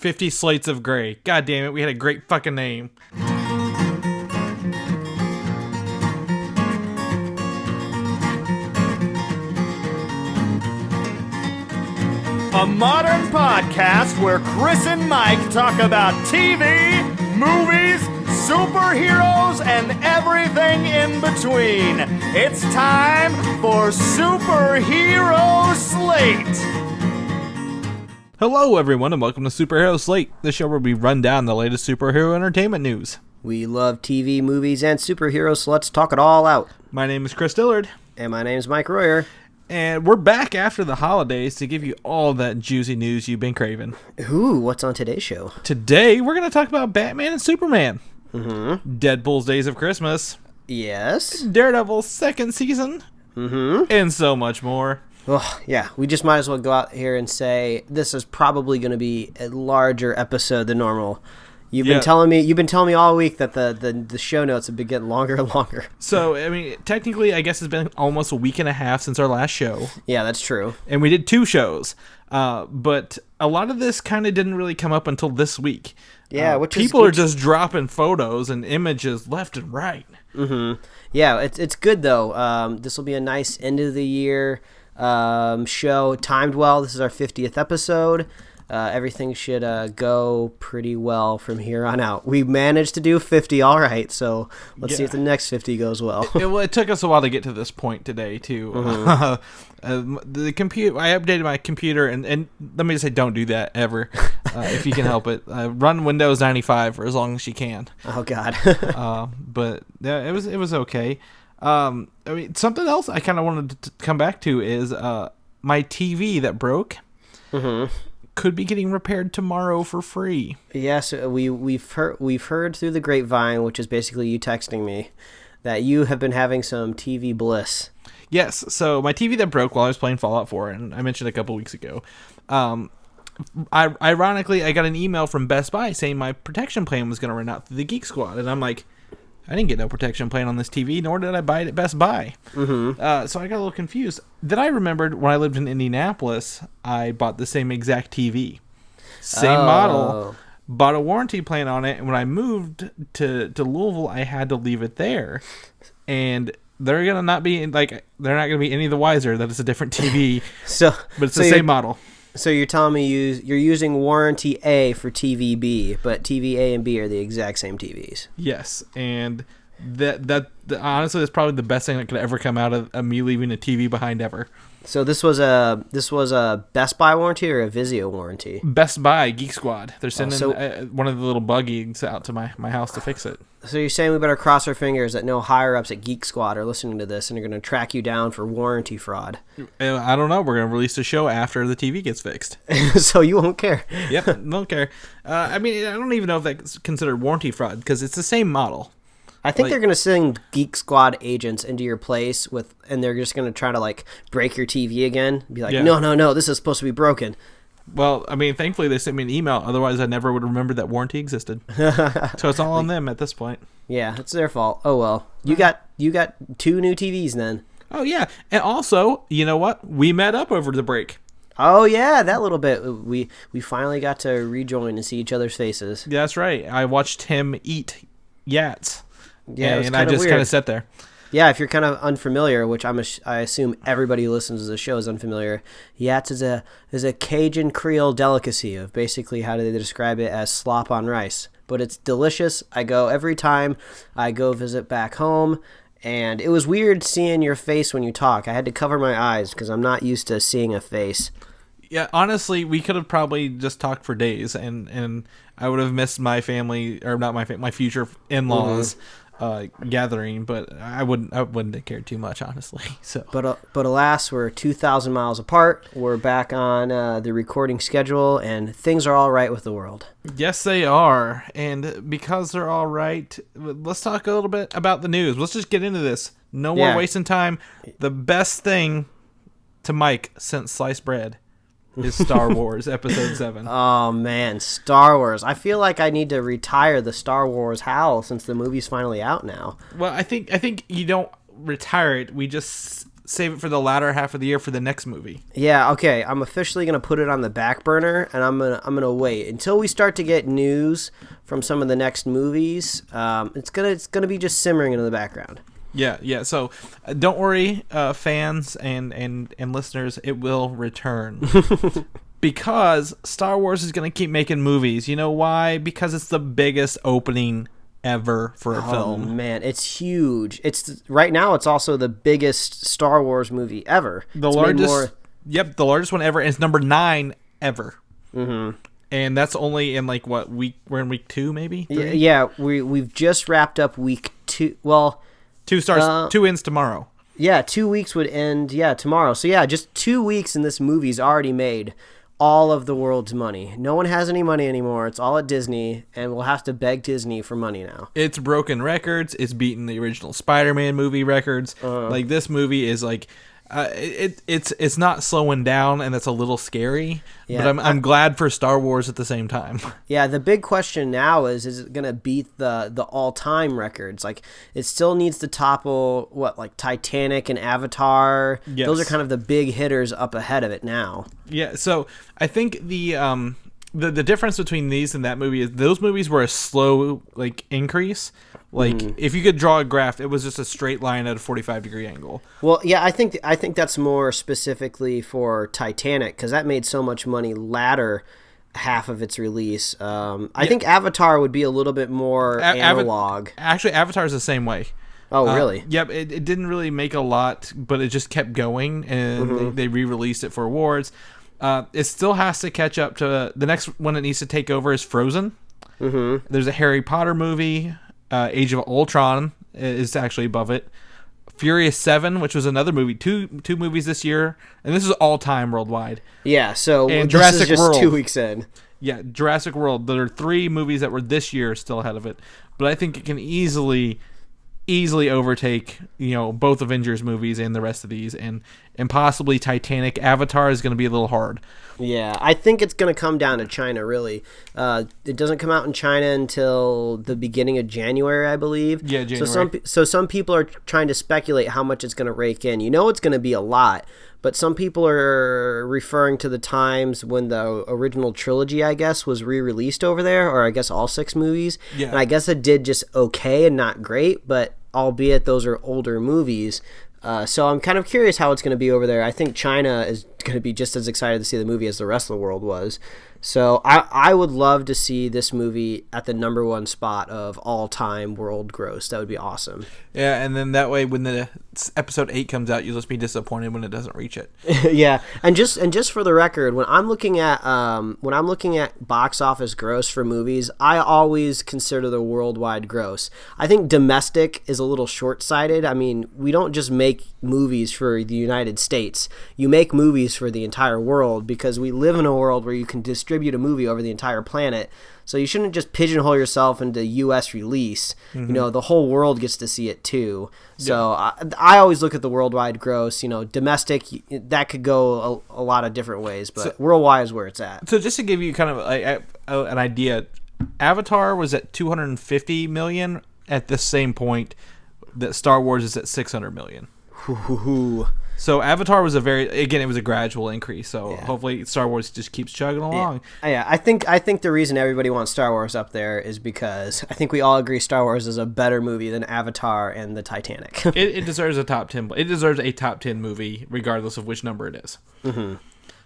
50 Slates of Grey. God damn it, we had a great fucking name. A modern podcast where Chris and Mike talk about TV, movies, superheroes, and everything in between. It's time for Superhero Slate. Hello, everyone, and welcome to Superhero Slate, the show where we run down the latest superhero entertainment news. We love TV, movies, and superheroes, so let's talk it all out. My name is Chris Dillard. And my name is Mike Royer. And we're back after the holidays to give you all that juicy news you've been craving. Ooh, what's on today's show? Today, we're going to talk about Batman and Superman. Mm-hmm. Deadpool's Days of Christmas. Yes. Daredevil's second season. Mm-hmm. And so much more. Oh, yeah, we just might as well go out here and say this is probably going to be a larger episode than normal. You've been telling me all week that the show notes have been getting longer and longer. So, I mean, technically, I guess it's been almost a week and a half since our last show. Yeah, that's true. And we did 2 shows. But a lot of this kind of didn't really come up until this week. Yeah, which people are just dropping photos and images left and right. Mm-hmm. Yeah, it's good though. This will be a nice end of the year show, timed well. This is our 50th episode. Everything should go pretty well from here on out. We managed to do 50 all right, so let's see if the next 50 goes well. It took us a while to get to this point today, too. Mm-hmm. The computer, I updated my computer, and let me just say, don't do that ever, if you can help it. Run Windows 95 for as long as you can. Oh, God. But yeah, it was okay. I mean, something else I kind of wanted to come back to is my TV that broke. Mm-hmm. Could be getting repaired tomorrow for free. Yes, we've heard through the grapevine, which is basically you texting me, that you have been having some TV bliss. Yes, so my TV that broke while I was playing Fallout 4, and I mentioned a couple weeks ago. Ironically, I got an email from Best Buy saying my protection plan was going to run out through the Geek Squad, and I'm like, I didn't get no protection plan on this TV, nor did I buy it at Best Buy. Mm-hmm. So I got a little confused. Then I remembered when I lived in Indianapolis, I bought the same exact TV. Same model. Bought a warranty plan on it, and when I moved to Louisville, I had to leave it there. And they're going to not be, like, they're not going to be any the wiser that it's a different TV, but it's the same model. So you're telling me you're using warranty A for TV B, but TV A and B are the exact same TVs. Yes, and that honestly, that's probably the best thing that could ever come out of me leaving a TV behind ever. So this was a Best Buy warranty or a Vizio warranty? Best Buy Geek Squad. They're sending one of the little buggies out to my house to fix it. So you're saying we better cross our fingers that no higher-ups at Geek Squad are listening to this and are going to track you down for warranty fraud. I don't know. We're going to release the show after the TV gets fixed. So you won't care. Yep, don't care. I mean, I don't even know if that's considered warranty fraud because it's the same model. I think they're going to send Geek Squad agents into your place and they're just going to try to break your TV again. Be like, no, this is supposed to be broken. Well, I mean, thankfully they sent me an email. Otherwise, I never would remember that warranty existed. So it's all on them at this point. Yeah, it's their fault. Oh well, you got 2 new TVs then. Oh yeah, and also, you know what? We met up over the break. Oh yeah, that little bit. We finally got to rejoin and see each other's faces. Yeah, that's right. I watched him eat Yats. Yeah, and I just kind of sat there. Yeah, if you're kind of unfamiliar, which I assume everybody who listens to the show is unfamiliar, Yats is a Cajun Creole delicacy of basically how do they describe it as slop on rice. But it's delicious. I go every time I go visit back home, and it was weird seeing your face when you talk. I had to cover my eyes because I'm not used to seeing a face. Yeah, honestly, we could have probably just talked for days, and I would have missed my family, or not my future in-laws. Mm-hmm. Gathering, but I wouldn't have cared too much, honestly. So, but alas, we're 2,000 miles apart. We're back on the recording schedule, and things are all right with the world. Yes, they are, and because they're all right, let's talk a little bit about the news. Let's just get into this. No more wasting time. The best thing to Mike since sliced bread is Star Wars Episode 7. Oh, man, Star Wars. I feel like I need to retire the Star Wars howl since the movie's finally out now. Well, I think you don't retire it. We just save it for the latter half of the year for the next movie. Yeah, okay. I'm officially gonna put it on the back burner, and I'm gonna wait until we start to get news from some of the next movies. It's gonna be just simmering in the background. Yeah. So don't worry, fans and listeners, it will return. Because Star Wars is going to keep making movies. You know why? Because it's the biggest opening ever for a film. Oh man, it's huge. Right now it's also the biggest Star Wars movie ever. The largest one ever, and it's number 9 ever. Mm-hmm. And that's only in like what week? We're in week 2, maybe. 3? Yeah, we've just wrapped up week 2. Well, 2 starts. 2 ends tomorrow. Yeah, 2 weeks would end. Yeah, tomorrow. So yeah, just 2 weeks, and this movie's already made all of the world's money. No one has any money anymore. It's all at Disney, and we'll have to beg Disney for money now. It's broken records. It's beaten the original Spider-Man movie records. Like, this movie is like, it's not slowing down, and that's a little scary. Yeah, but I'm glad for Star Wars at the same time. Yeah, the big question now is it going to beat the all-time records? Like, it still needs to topple like Titanic and Avatar. Yes. Those are kind of the big hitters up ahead of it now. Yeah, so I think the difference between these and that movie is those movies were a slow increase. Like, if you could draw a graph, it was just a straight line at a 45-degree angle. Well, yeah, I think that's more specifically for Titanic, because that made so much money latter half of its release. I think Avatar would be a little bit more analog. Actually, Avatar is the same way. Oh, really? Yep, it didn't really make a lot, but it just kept going, and they re-released it for awards. It still has to catch up to... The next one it needs to take over is Frozen. Mm-hmm. There's a Harry Potter movie... Age of Ultron is actually above it. Furious 7, which was another movie, two movies this year, and this is all time worldwide. Yeah, so and this Jurassic is just World. 2 weeks in. Yeah, Jurassic World. There are 3 movies that were this year still ahead of it, but I think it can easily overtake both Avengers movies and the rest of these, and possibly Titanic. Avatar is going to be a little hard. Yeah, I think it's going to come down to China, really. It doesn't come out in China until the beginning of January, I believe. Yeah, January. So some people are trying to speculate how much it's going to rake in. It's going to be a lot, but some people are referring to the times when the original trilogy, I guess, was re-released over there, or I guess all 6 movies. Yeah. And I guess it did just okay and not great, but albeit those are older movies. So I'm kind of curious how it's going to be over there. I think China is going to be just as excited to see the movie as the rest of the world was. So I would love to see this movie at the number 1 spot of all-time world gross. That would be awesome. Yeah, and then that way when the episode 8 comes out, you'll just be disappointed when it doesn't reach it. Yeah, and just for the record, when I'm looking at box office gross for movies, I always consider the worldwide gross. I think domestic is a little short-sighted. I mean, we don't just make movies for the United States. You make movies for the entire world, because we live in a world where you can distribute a movie over the entire planet. So you shouldn't just pigeonhole yourself into U.S. release. Mm-hmm. The whole world gets to see it too. So yeah. I always look at the worldwide gross. Domestic, that could go a lot of different ways, but worldwide is where it's at. So just to give you kind of an idea, Avatar was at $250 million at the same point that Star Wars is at $600 million. So Avatar was it was a gradual increase. So hopefully Star Wars just keeps chugging along. Yeah, I think the reason everybody wants Star Wars up there is because I think we all agree Star Wars is a better movie than Avatar and the Titanic. it deserves a top 10. It deserves a top 10 movie regardless of which number it is. Mm-hmm.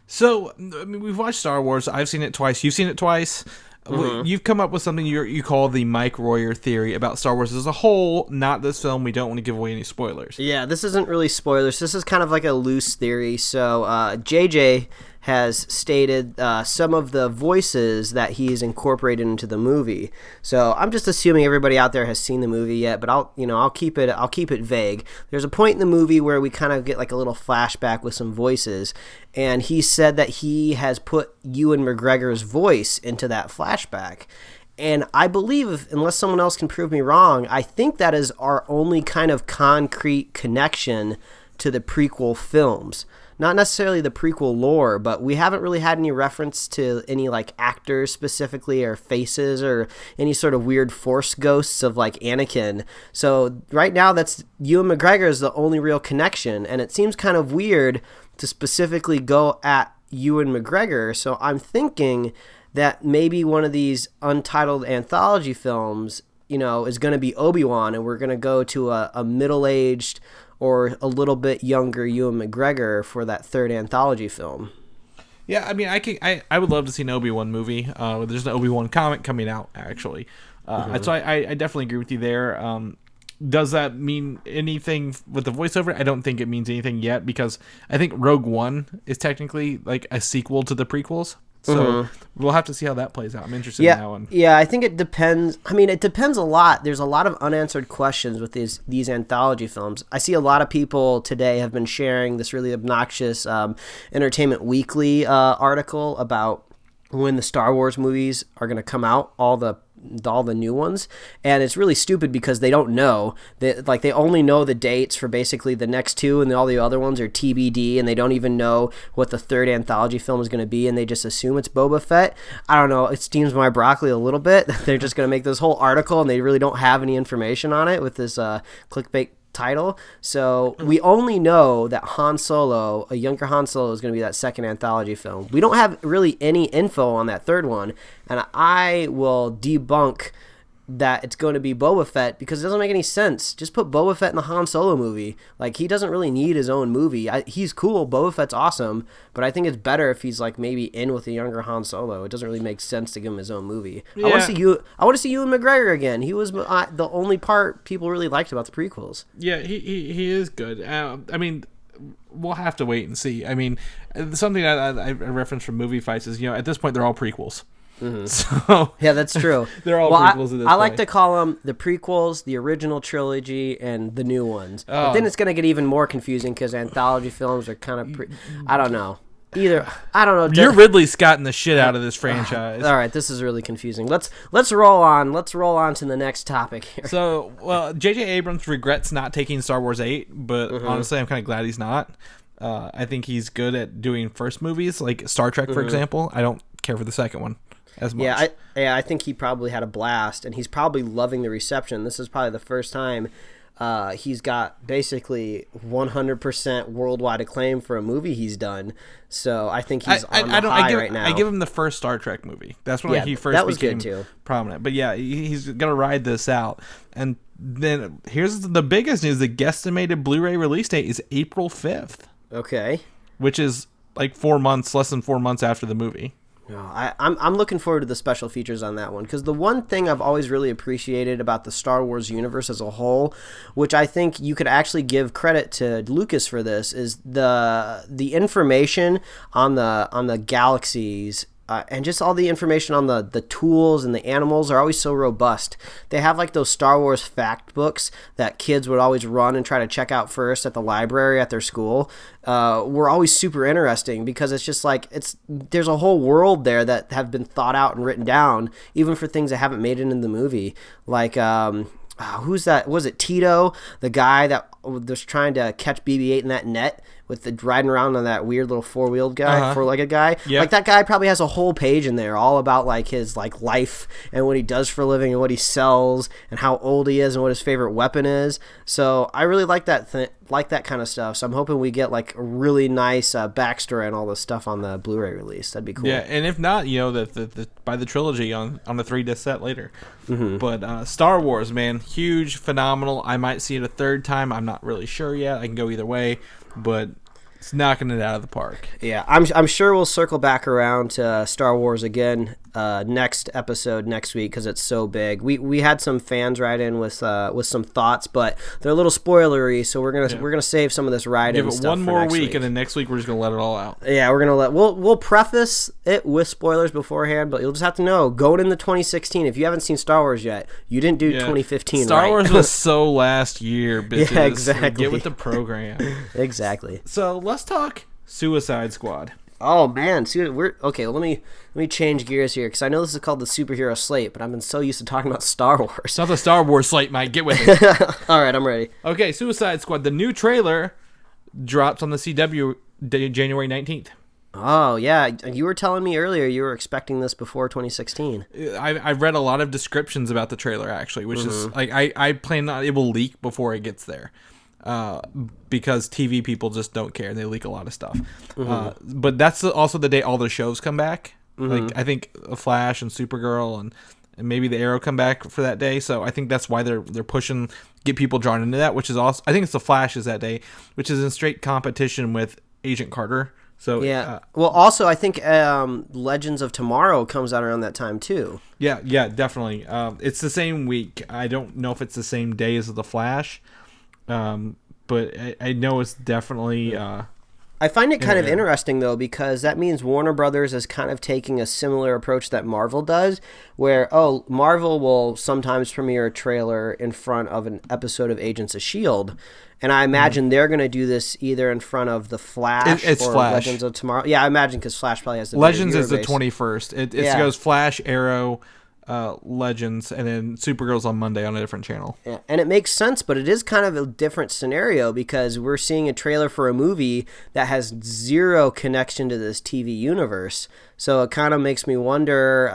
So I mean, we've watched Star Wars. I've seen it twice. You've seen it twice. Mm-hmm. You've come up with something you call the Mike Royer theory about Star Wars as a whole, not this film. We don't want to give away any spoilers. Yeah, this isn't really spoilers. This is kind of like a loose theory. So JJ has stated some of the voices that he's incorporated into the movie. So I'm just assuming everybody out there has seen the movie yet, but I'll keep it vague. There's a point in the movie where we kind of get like a little flashback with some voices, and he said that he has put Ewan McGregor's voice into that flashback. And I believe, unless someone else can prove me wrong, I think that is our only kind of concrete connection to the prequel films. not necessarily the prequel lore, but we haven't really had any reference to any like actors specifically or faces or any sort of weird force ghosts of like Anakin. So right now that's Ewan McGregor is the only real connection, and it seems kind of weird to specifically go at Ewan McGregor. So I'm thinking that maybe one of these untitled anthology films, you know, is going to be Obi-Wan, and we're going to go to a middle-aged or a little bit younger Ewan McGregor for that third anthology film. Yeah, I mean, I would love to see an Obi-Wan movie. There's an Obi-Wan comic coming out, actually. So I definitely agree with you there. Does that mean anything with the voiceover? I don't think it means anything yet, because I think Rogue One is technically like a sequel to the prequels. So we'll have to see how that plays out. I'm interested in that one. Yeah, I think it depends. I mean, it depends a lot. There's a lot of unanswered questions with these anthology films. I see a lot of people today have been sharing this really obnoxious Entertainment Weekly article about when the Star Wars movies are going to come out, all the new ones, and it's really stupid because they don't know that, like, they only know the dates for basically the next two, and all the other ones are TBD, and they don't even know what the third anthology film is going to be, and they just assume it's Boba Fett. I don't know, it steams my broccoli a little bit. They're just going to make this whole article and they really don't have any information on it with this clickbait title. So we only know that Han Solo, a younger Han Solo, is going to be that second anthology film. We don't have really any info on that third one, and I will debunk that it's going to be Boba Fett because it doesn't make any sense. Just put Boba Fett in the Han Solo movie. Like, he doesn't really need his own movie. He's cool. Boba Fett's awesome, but I think it's better if he's like maybe in with a younger Han Solo. It doesn't really make sense to give him his own movie. Yeah. I want to see Ewan McGregor again. He was the only part people really liked about the prequels. Yeah, he is good. I mean, we'll have to wait and see. I mean, something I referenced from Movie Fights is, you know, at this point they're all prequels. So yeah, that's true. They're all prequels at this I like point. to call them the prequels, the original trilogy, and the new ones. But then it's going to get even more confusing because anthology films are kind of I don't know. I don't know. You're Ridley Scotting the shit out of this franchise. All right, this is really confusing. Let's roll on. Let's roll on to the next topic here. So, well, J.J. Abrams regrets not taking Star Wars 8, but honestly, I'm kind of glad he's not. I think he's good at doing first movies, like Star Trek, for example. I don't care for the second one as much. I think he probably had a blast, and he's probably loving the reception. This is probably the first time he's got basically 100% worldwide acclaim for a movie he's done. So I think he's on the high right now. I give him the first Star Trek movie. That's when he first became prominent. But yeah, he's going to ride this out. And then here's the biggest news. The guesstimated Blu-ray release date is April 5th. Okay. Which is like less than 4 months after the movie. I'm looking forward to the special features on that one, because the one thing I've always really appreciated about the Star Wars universe as a whole, which I think you could actually give credit to Lucas for this, is the information on the galaxies. And just all the information on the tools and the animals are always so robust. They have like those Star Wars fact books that kids would always run and try to check out first at the library at their school. Were always super interesting because it's just like there's a whole world there that have been thought out and written down, even for things that haven't made it into the movie. Like who's that? Was it Tito, the guy that was trying to catch BB-8 in that net? With the riding around on that weird little four-legged guy. Yep. Like, that guy probably has a whole page in there all about like his like life and what he does for a living and what he sells and how old he is and what his favorite weapon is. So I really like that kind of stuff. So I'm hoping we get like a really nice backstory and all this stuff on the Blu-ray release. That'd be cool. Yeah, and if not, you know, by the trilogy on the 3-disc set later. But Star Wars, man, huge, phenomenal. I might see it a third time. I'm not really sure yet. I can go either way. But it's knocking it out of the park. Yeah, I'm sure we'll circle back around to Star Wars again next episode next week because it's so big. We had some fans write in with some thoughts, but they're a little spoilery, so we're gonna save some of this write-in. Give it one more week, and then next week we're just gonna let it all out. Yeah, we'll preface it with spoilers beforehand, but you'll just have to know going into 2016. If you haven't seen Star Wars yet, you didn't do 2015. Star Wars was so last year, bitches. Yeah, exactly. Get with the program. Exactly. So let's talk Suicide Squad. Oh man, okay. Let me change gears here because I know this is called the superhero slate, but I've been so used to talking about Star Wars. It's not the Star Wars slate, Mike. Get with it. All right, I'm ready. Okay, Suicide Squad. The new trailer drops on the CW January 19th. Oh, yeah. You were telling me earlier you were expecting this before 2016. I've read a lot of descriptions about the trailer, actually, which is like I plan on it will leak before it gets there. Because TV people just don't care. They leak a lot of stuff. But that's also the day all the shows come back. Like I think Flash and Supergirl and maybe the Arrow come back for that day. So I think that's why they're pushing, get people drawn into that, which is also, I think it's the Flash is that day, which is in straight competition with Agent Carter. So yeah. Well, also I think Legends of Tomorrow comes out around that time too. Yeah, definitely. It's the same week. I don't know if it's the same day as the Flash. But I know it's definitely. I find it kind of interesting though, because that means Warner Brothers is kind of taking a similar approach that Marvel does, where Marvel will sometimes premiere a trailer in front of an episode of Agents of S.H.I.E.L.D., and I imagine they're going to do this either in front of the Flash or Flash. Legends of Tomorrow. Yeah, I imagine because Flash probably has the Legends is the 21st. It goes Flash, Arrow, Legends, and then Supergirl's on Monday on a different channel. Yeah, and it makes sense, but it is kind of a different scenario because we're seeing a trailer for a movie that has zero connection to this TV universe. So it kind of makes me wonder,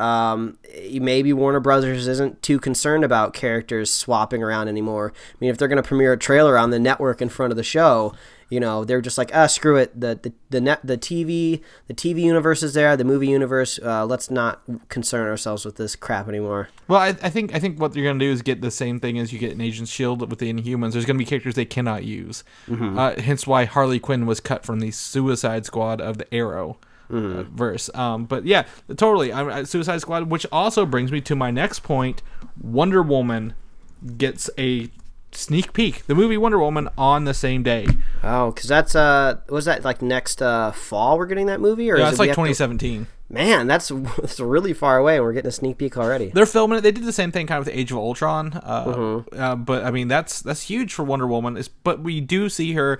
maybe Warner Brothers isn't too concerned about characters swapping around anymore. I mean, if they're going to premiere a trailer on the network in front of the show, they're just like, screw it. The TV universe is there, the movie universe. Let's not concern ourselves with this crap anymore. Well, I think what you're gonna do is get the same thing as you get in Agents S.H.I.E.L.D. with the Inhumans. There's gonna be characters they cannot use. Hence why Harley Quinn was cut from the Suicide Squad of the Arrow verse. But yeah, totally. Suicide Squad, which also brings me to my next point. Wonder Woman gets a sneak peek. The movie Wonder Woman on the same day. Oh, because that's was that like next fall we're getting that movie, or yeah, it's like 2017. Man, that's really far away, and we're getting a sneak peek already. They're filming it. They did the same thing kind of with Age of Ultron. But I mean that's huge for Wonder Woman. But we do see her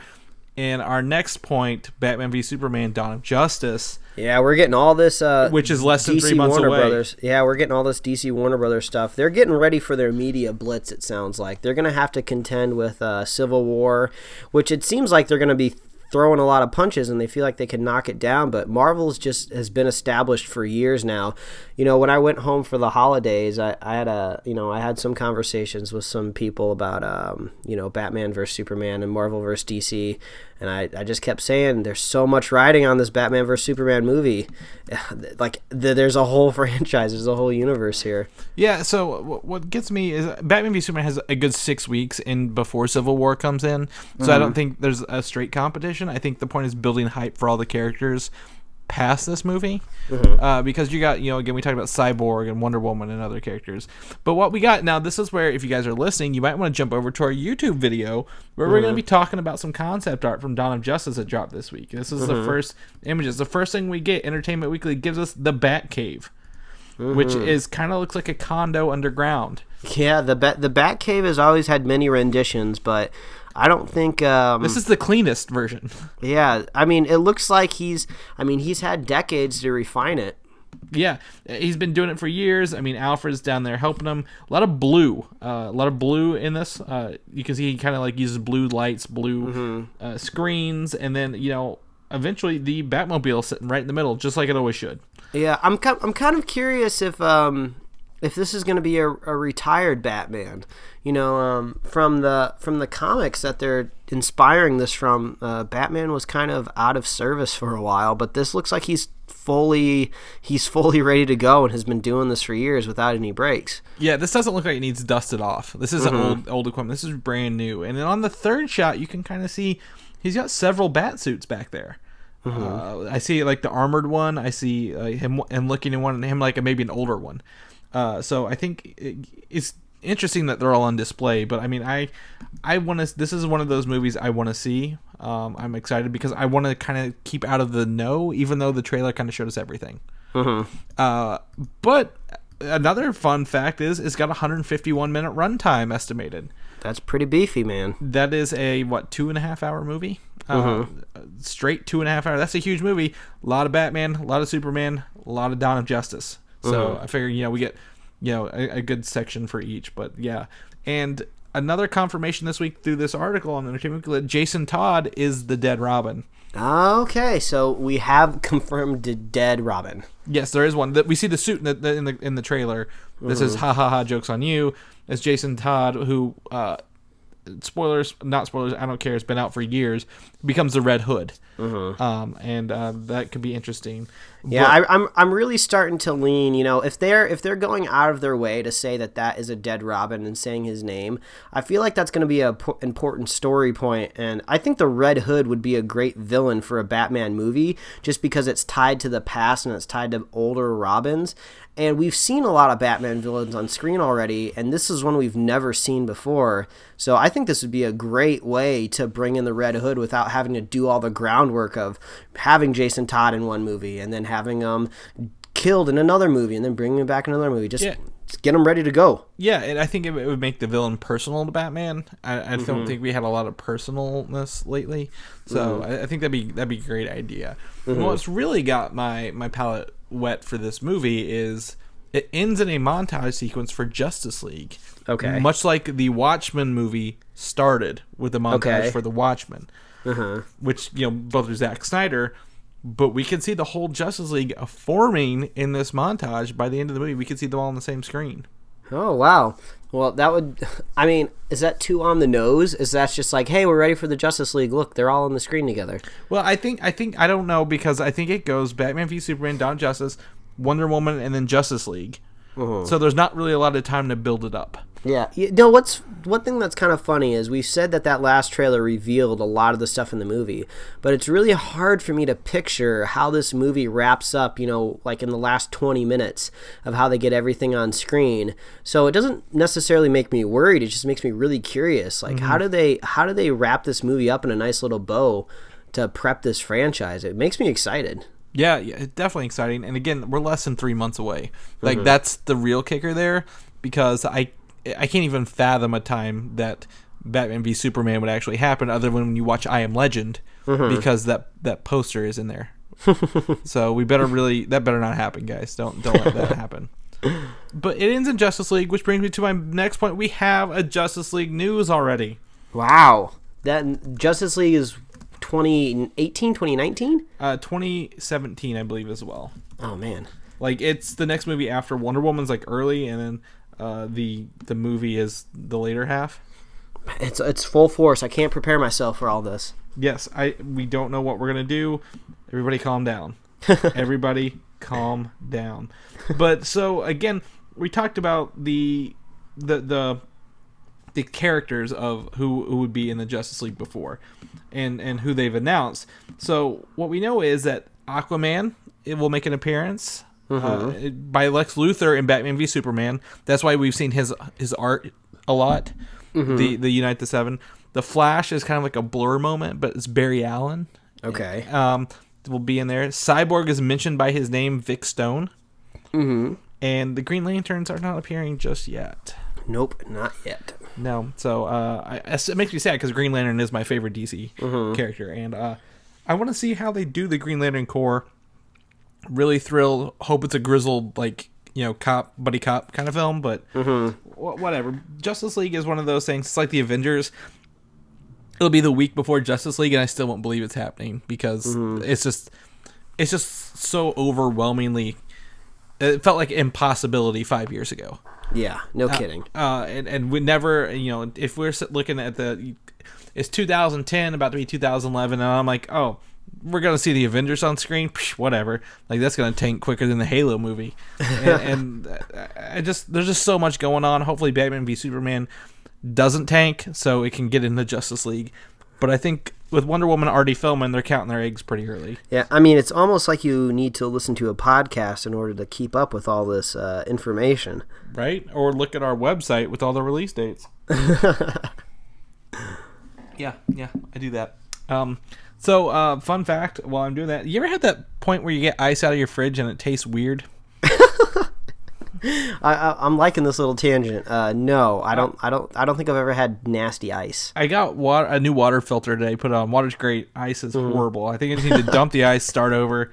in our next point, Batman v Superman: Dawn of Justice. Yeah, we're getting all this, which is less than DC 3 months Warner away. Brothers. Yeah, we're getting all this DC Warner Brothers stuff. They're getting ready for their media blitz. It sounds like they're going to have to contend with Civil War, which it seems like they're going to be throwing a lot of punches and they feel like they can knock it down, but Marvel's just has been established for years now. When I went home for the holidays, I had some conversations with some people about Batman versus Superman and Marvel versus DC, and I just kept saying there's so much riding on this Batman versus Superman movie. Like there's a whole franchise, there's a whole universe here. Yeah, so what gets me is Batman v Superman has a good 6 weeks in before Civil War comes in, so I don't think there's a straight competition. I think the point is building hype for all the characters past this movie, because you got, again, we talked about Cyborg and Wonder Woman and other characters, but what we got now, this is where, if you guys are listening, you might want to jump over to our YouTube video where we're going to be talking about some concept art from Dawn of Justice that dropped this week. This is the first images. The first thing we get, Entertainment Weekly gives us the Batcave, which is kind of looks like a condo underground. Yeah, the Batcave has always had many renditions, but I don't think this is the cleanest version. Yeah, I mean, it looks like he's had decades to refine it. Yeah, he's been doing it for years. I mean, Alfred's down there helping him. A lot of blue in this. You can see he kind of like uses blue lights, blue screens, and then eventually the Batmobile sitting right in the middle, just like it always should. Yeah, I'm kind of curious if this is going to be a retired Batman. From the comics that they're inspiring this from, Batman was kind of out of service for a while, but this looks like he's fully ready to go and has been doing this for years without any breaks. Yeah, this doesn't look like it needs dusted off. This isn't old equipment. This is brand new. And then on the third shot, you can kind of see he's got several bat suits back there. I see like the armored one. I see him looking in one, and him like maybe an older one. So I think it's interesting that they're all on display, but I mean, I want to. This is one of those movies I want to see. I'm excited because I want to kind of keep out of the know, even though the trailer kind of showed us everything. But another fun fact is it's got a 151-minute runtime estimated. That's pretty beefy, man. That is a 2.5 hour movie. Straight 2.5 hours. That's a huge movie. A lot of Batman, a lot of Superman, a lot of Dawn of Justice. So I figure we get a good section for each. But yeah, and another confirmation this week through this article on Entertainment Weekly, Jason Todd is the dead Robin. Okay, so we have confirmed the dead Robin. Yes, there is one. We see the suit in the trailer. This is ha ha ha, joke's on you. It's Jason Todd, who spoilers, not spoilers, I don't care, it's been out for years, becomes the Red Hood. And that could be interesting. Yeah, I'm really starting to lean, if they're going out of their way to say that is a dead Robin and saying his name, I feel like that's going to be a important story point, and I think the Red Hood would be a great villain for a Batman movie just because it's tied to the past and it's tied to older Robins. And we've seen a lot of Batman villains on screen already, and this is one we've never seen before. So I think this would be a great way to bring in the Red Hood without having to do all the groundwork of having Jason Todd in one movie and then having him killed in another movie and then bringing him back in another movie. Just get him ready to go. Yeah, and I think it would make the villain personal to Batman. I don't think we had a lot of personalness lately, so I think that'd be a great idea. What's really got my palate wet for this movie is it ends in a montage sequence for Justice League. Okay. Much like the Watchmen movie started with a montage for the Watchmen, which both are Zack Snyder. But we can see the whole Justice League forming in this montage. By the end of the movie, we can see them all on the same screen. Oh, wow. Well, is that too on the nose? Is that just like, hey, we're ready for the Justice League. Look, they're all on the screen together. Well, I don't know, because I think it goes Batman v Superman, Dawn of Justice, Wonder Woman, and then Justice League. So there's not really a lot of time to build it up. Yeah. One thing that's kind of funny is we said that last trailer revealed a lot of the stuff in the movie, but it's really hard for me to picture how this movie wraps up, like in the last 20 minutes of how they get everything on screen. So it doesn't necessarily make me worried. It just makes me really curious. Like, how do they wrap this movie up in a nice little bow to prep this franchise? It makes me excited. Yeah, it's definitely exciting. And again, we're less than 3 months away. Like, that's the real kicker there, because I can't even fathom a time that Batman v Superman would actually happen other than when you watch I Am Legend, because that poster is in there. So that better not happen, guys. Don't let that happen. But it ends in Justice League, which brings me to my next point. We have a Justice League news already. Wow. That Justice League is 2018, 2019? 2017, I believe, as well. Oh, man. Like, it's the next movie after Wonder Woman's, like, early, and then the movie is the later half. It's full force. I can't prepare myself for all this. Yes, we don't know what we're gonna do. Everybody calm down. Everybody calm down. But so again, we talked about the characters of who would be in the Justice League before, and who they've announced. So what we know is that Aquaman, it will make an appearance. By Lex Luthor in Batman v Superman. That's why we've seen his art a lot. The Unite the Seven. The Flash is kind of like a blur moment, but it's Barry Allen. Okay. Will be in there. Cyborg is mentioned by his name, Vic Stone. And the Green Lanterns are not appearing just yet. Nope, not yet. No. So it makes me sad because Green Lantern is my favorite DC character, and I want to see how they do the Green Lantern Corps. Really thrilled. Hope it's a grizzled, like, cop, buddy cop kind of film, but whatever. Justice League is one of those things. It's like the Avengers. It'll be the week before Justice League, and I still won't believe it's happening because it's just so overwhelmingly. It felt like impossibility 5 years ago. Yeah, no kidding. And we never, if we're looking at it's 2010, about to be 2011, and I'm like, oh, we're going to see the Avengers on screen? Psh, whatever. Like, that's going to tank quicker than the Halo movie. and there's just so much going on. Hopefully Batman v Superman doesn't tank so it can get into Justice League. But I think with Wonder Woman already filming, they're counting their eggs pretty early. Yeah, I mean, it's almost like you need to listen to a podcast in order to keep up with all this information. Right? Or look at our website with all the release dates. Yeah, I do that. So, fun fact, while I'm doing that, you ever had that point where you get ice out of your fridge and it tastes weird? I'm liking this little tangent. No, I don't think I've ever had nasty ice. I got a new water filter today. Put it on. Water's great. Ice is horrible. I think I just need to dump the ice, start over,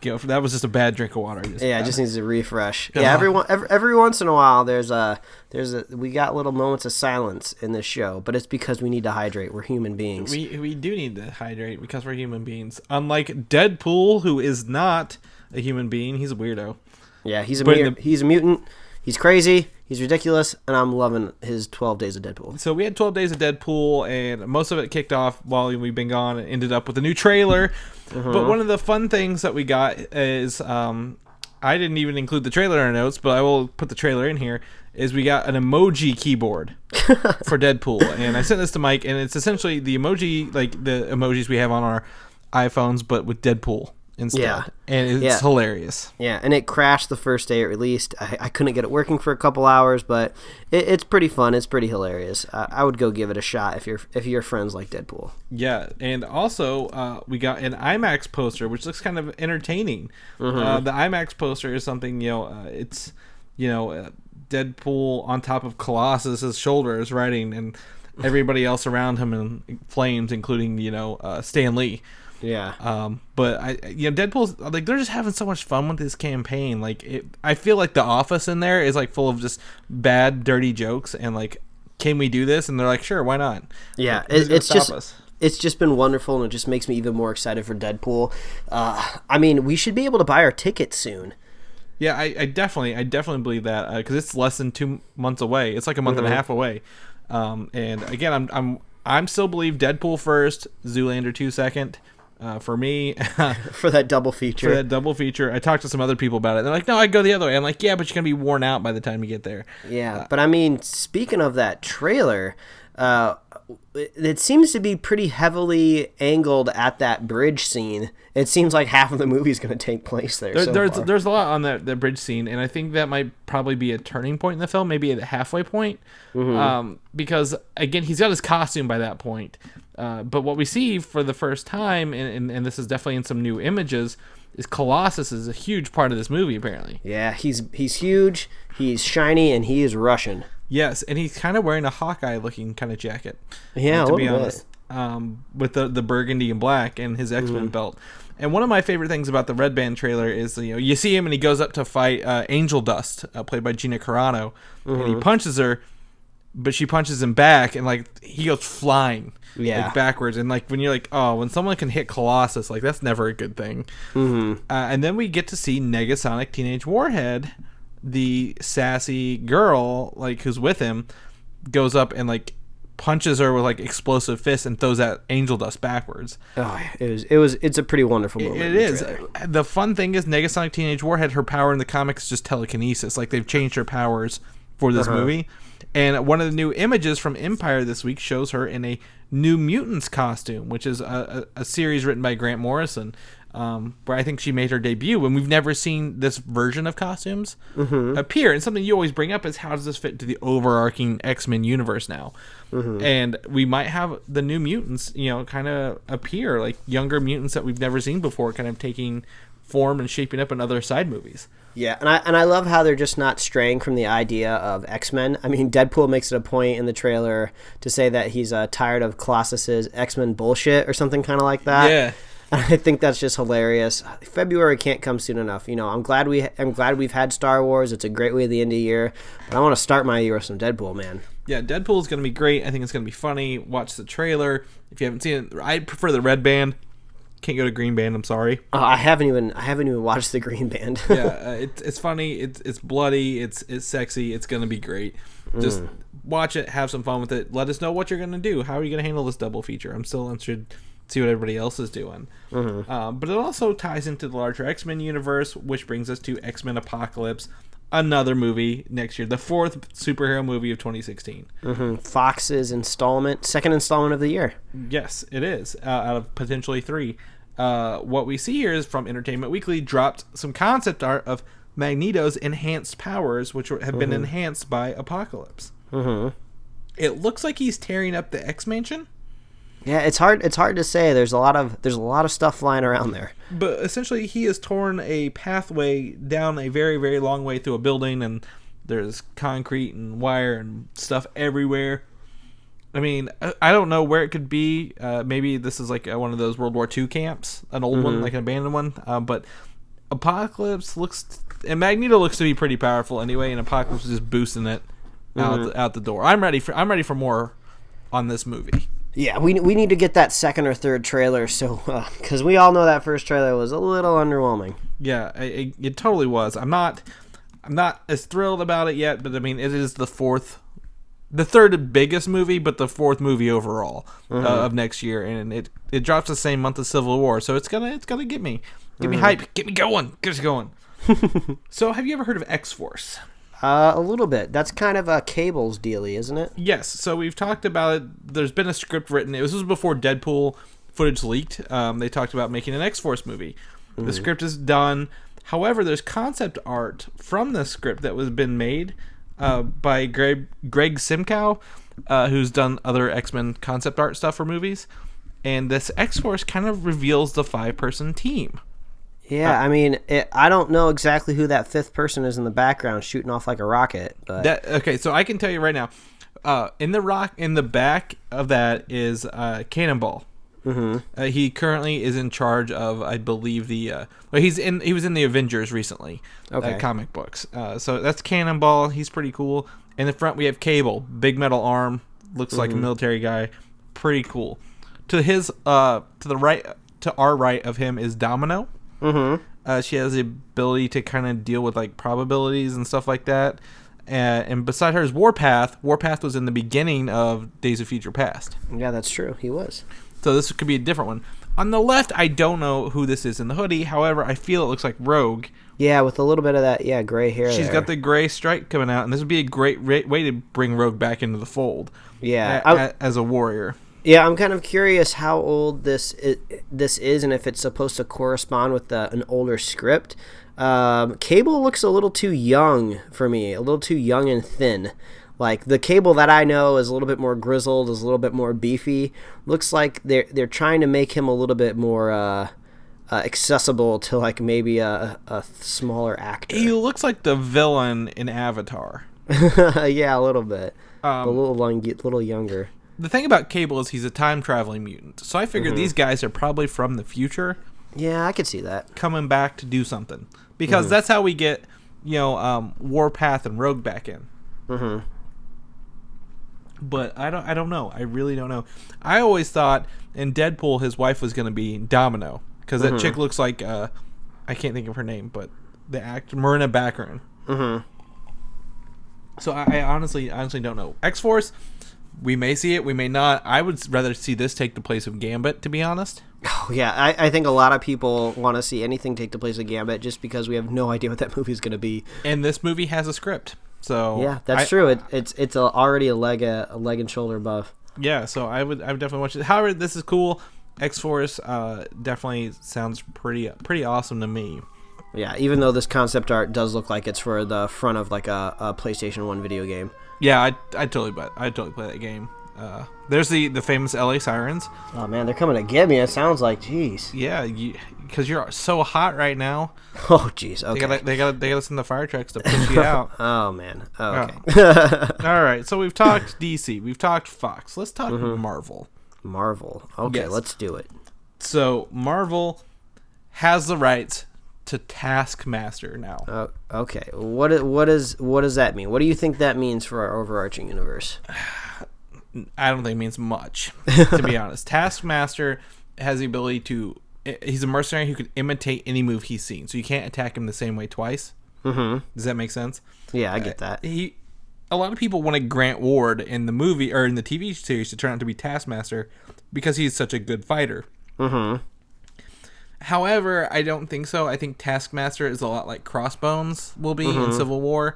that was just a bad drink of water. It just needs a refresh. Yeah, every once in a while, we got little moments of silence in this show, but it's because we need to hydrate. We're human beings. We do need to hydrate because we're human beings. Unlike Deadpool, who is not a human being, he's a weirdo. Yeah, he's a mutant. He's crazy. He's ridiculous, and I'm loving his 12 Days of Deadpool. So we had 12 Days of Deadpool, and most of it kicked off while we've been gone and ended up with a new trailer. But one of the fun things that we got is, I didn't even include the trailer in our notes, but I will put the trailer in here, is we got an emoji keyboard for Deadpool. And I sent this to Mike, and it's essentially the emoji, like the emojis we have on our iPhones, but with Deadpool instead. Yeah. And it's hilarious. Yeah, and it crashed the first day it released. I couldn't get it working for a couple hours, but it's pretty fun. It's pretty hilarious. I would go give it a shot if you're friends like Deadpool. Yeah, and also we got an IMAX poster, which looks kind of entertaining. The IMAX poster is something, it's, Deadpool on top of Colossus's shoulders riding, and everybody else around him in flames, including, Stan Lee. Yeah. But Deadpool's like, they're just having so much fun with this campaign. Like, I feel like The Office in there is like full of just bad, dirty jokes, and like, can we do this? And they're like, sure, why not? Yeah, like, it's just been wonderful, and it just makes me even more excited for Deadpool. I mean, we should be able to buy our tickets soon. Yeah, I definitely believe that, because it's less than 2 months away. It's like a month and a half away. And again, I'm still believe Deadpool first, Zoolander 2 second. For me, for that double feature. I talked to some other people about it. They're like, no, I'd go the other way. I'm like, yeah, but you're gonna be worn out by the time you get there. Yeah, but I mean, speaking of that trailer, it seems to be pretty heavily angled at that bridge scene. It seems like half of the movie is going to take place there. There's a lot on that bridge scene, and I think that might probably be a turning point in the film, maybe at the halfway point. Because again, he's got his costume by that point. But what we see for the first time, and this is definitely in some new images, is Colossus is a huge part of this movie, apparently. Yeah, he's huge, he's shiny, and he is Russian. Yes, and he's kind of wearing a Hawkeye-looking kind of jacket. Yeah, to be honest, with the burgundy and black and his X-Men belt. And one of my favorite things about the Red Band trailer is, you see him and he goes up to fight Angel Dust, played by Gina Carano, and he punches her, but she punches him back, and like he goes flying, like backwards. And like when you're like, oh, when someone can hit Colossus, like that's never a good thing. And then we get to see Negasonic Teenage Warhead, the sassy girl, like who's with him, goes up and like punches her with like explosive fists and throws that Angel Dust backwards. Oh, it's a pretty wonderful moment. It is. The fun thing is Negasonic Teenage Warhead, her power in the comics is just telekinesis. Like they've changed her powers for this movie. And one of the new images from Empire this week shows her in a New Mutants costume, which is a series written by Grant Morrison, where I think she made her debut. And we've never seen this version of costumes appear. And something you always bring up is, how does this fit into the overarching X-Men universe now? And we might have the New Mutants, kind of appear, like younger mutants that we've never seen before, kind of taking form and shaping up in other side movies. Yeah, and I love how they're just not straying from the idea of X-Men. I mean, Deadpool makes it a point in the trailer to say that he's tired of Colossus's X-Men bullshit or something kind of like that. Yeah. I think that's just hilarious. February can't come soon enough. I'm glad we've had Star Wars. It's a great way to the end of the year. But I want to start my year with some Deadpool, man. Yeah, Deadpool is going to be great. I think it's going to be funny. Watch the trailer. If you haven't seen it, I prefer the Red Band. Can't go to Green Band. I'm sorry. I haven't even watched the Green Band. Yeah, it's funny. It's bloody. It's sexy. It's gonna be great. Just watch it. Have some fun with it. Let us know what you're gonna do. How are you gonna handle this double feature? I'm still interested to see what everybody else is doing. But it also ties into the larger X-Men universe, which brings us to X-Men Apocalypse, another movie next year, the fourth superhero movie of 2016. Fox's second installment of the year. Yes, it is, out of potentially 3. What we see here is from Entertainment Weekly dropped some concept art of Magneto's enhanced powers, which have been enhanced by Apocalypse. It looks like he's tearing up the X-Mansion. Yeah, it's hard to say. There's a lot of stuff flying around there. But essentially, he has torn a pathway down a very, very long way through a building, and there's concrete and wire and stuff everywhere. I mean, I don't know where it could be. Maybe this is like one of those World War II camps, an old one, like an abandoned one. But Apocalypse looks, and Magneto looks to be pretty powerful anyway, and Apocalypse is just boosting it out the door. I'm ready for more on this movie. Yeah, we need to get that second or third trailer, so because we all know that first trailer was a little underwhelming. Yeah, it totally was. I'm not as thrilled about it yet, but I mean, it is the third biggest movie, but the fourth movie overall of next year, and it drops the same month as Civil War, so it's gonna get me hype, get me going, get us going. So, have you ever heard of X-Force? A little bit. That's kind of a Cable's dealie, isn't it? Yes. So we've talked about it. There's been a script written. This was before Deadpool footage leaked. They talked about making an X-Force movie. The script is done. However, there's concept art from the script that was been made by Greg Simcoe, who's done other X-Men concept art stuff for movies. And this X-Force kind of reveals the 5-person team. Yeah, I mean, I don't know exactly who that fifth person is in the background shooting off like a rocket. But Okay, so I can tell you right now, in the back of that is Cannonball. Mm-hmm. He currently is in charge of, I believe, he was in the Avengers recently, comic books. So that's Cannonball. He's pretty cool. In the front we have Cable, big metal arm, looks like a military guy, pretty cool. To the right, to our right of him is Domino. Mm-hmm. She has the ability to kind of deal with like probabilities and stuff like that. And beside her is Warpath. Warpath was in the beginning of Days of Future Past. Yeah, that's true. He was. So this could be a different one. On the left, I don't know who this is in the hoodie. However, I feel it looks like Rogue. Yeah, with a little bit of that, gray hair. She's got the gray stripe coming out, and this would be a great way to bring Rogue back into the fold. Yeah, as a warrior. Yeah, I'm kind of curious how old this is, and if it's supposed to correspond with an older script. Cable looks a little too young for me, a little too young and thin. Like, the Cable that I know is a little bit more grizzled, is a little bit more beefy. Looks like they're trying to make him a little bit more accessible to, like, maybe a smaller actor. He looks like the villain in Avatar. Yeah, a little bit. A little younger. The thing about Cable is he's a time-traveling mutant. So I figured these guys are probably from the future. Yeah, I could see that. Coming back to do something. Because that's how we get, Warpath and Rogue back in. Mm-hmm. But I don't know. I really don't know. I always thought in Deadpool his wife was going to be Domino. Because that chick looks like, I can't think of her name, but the actor, Marina Baccarin. Mm-hmm. So I honestly don't know. X-Force, we may see it, we may not. I would rather see this take the place of Gambit, to be honest. Oh, yeah, I think a lot of people want to see anything take the place of Gambit just because we have no idea what that movie is going to be. And this movie has a script, so yeah, that's true. It's already a leg and shoulder above. Yeah, so I would definitely watch it. However, this is cool. X-Force definitely sounds pretty awesome to me. Yeah, even though this concept art does look like it's for the front of like a PlayStation 1 video game. Yeah, I'd totally play that game. There's the famous LA Sirens. Oh man, they're coming to get me. It sounds like, jeez. Yeah, because you're so hot right now. Oh jeez. Okay. They gotta send the fire trucks to push you out. Oh man. Oh, okay. Oh. All right. So we've talked DC. We've talked Fox. Let's talk Marvel. Marvel. Okay, yes. Let's do it. So Marvel has the rights to Taskmaster now. Okay. What does that mean? What do you think that means for our overarching universe? I don't think it means much, to be honest. Taskmaster has the ability to... He's a mercenary who can imitate any move he's seen, so you can't attack him the same way twice. Mm-hmm. Does that make sense? Yeah, I get that. A lot of people wanted Grant Ward in the movie or in the TV series to turn out to be Taskmaster because he's such a good fighter. Mm-hmm. However, I don't think so. I think Taskmaster is a lot like Crossbones will be in Civil War.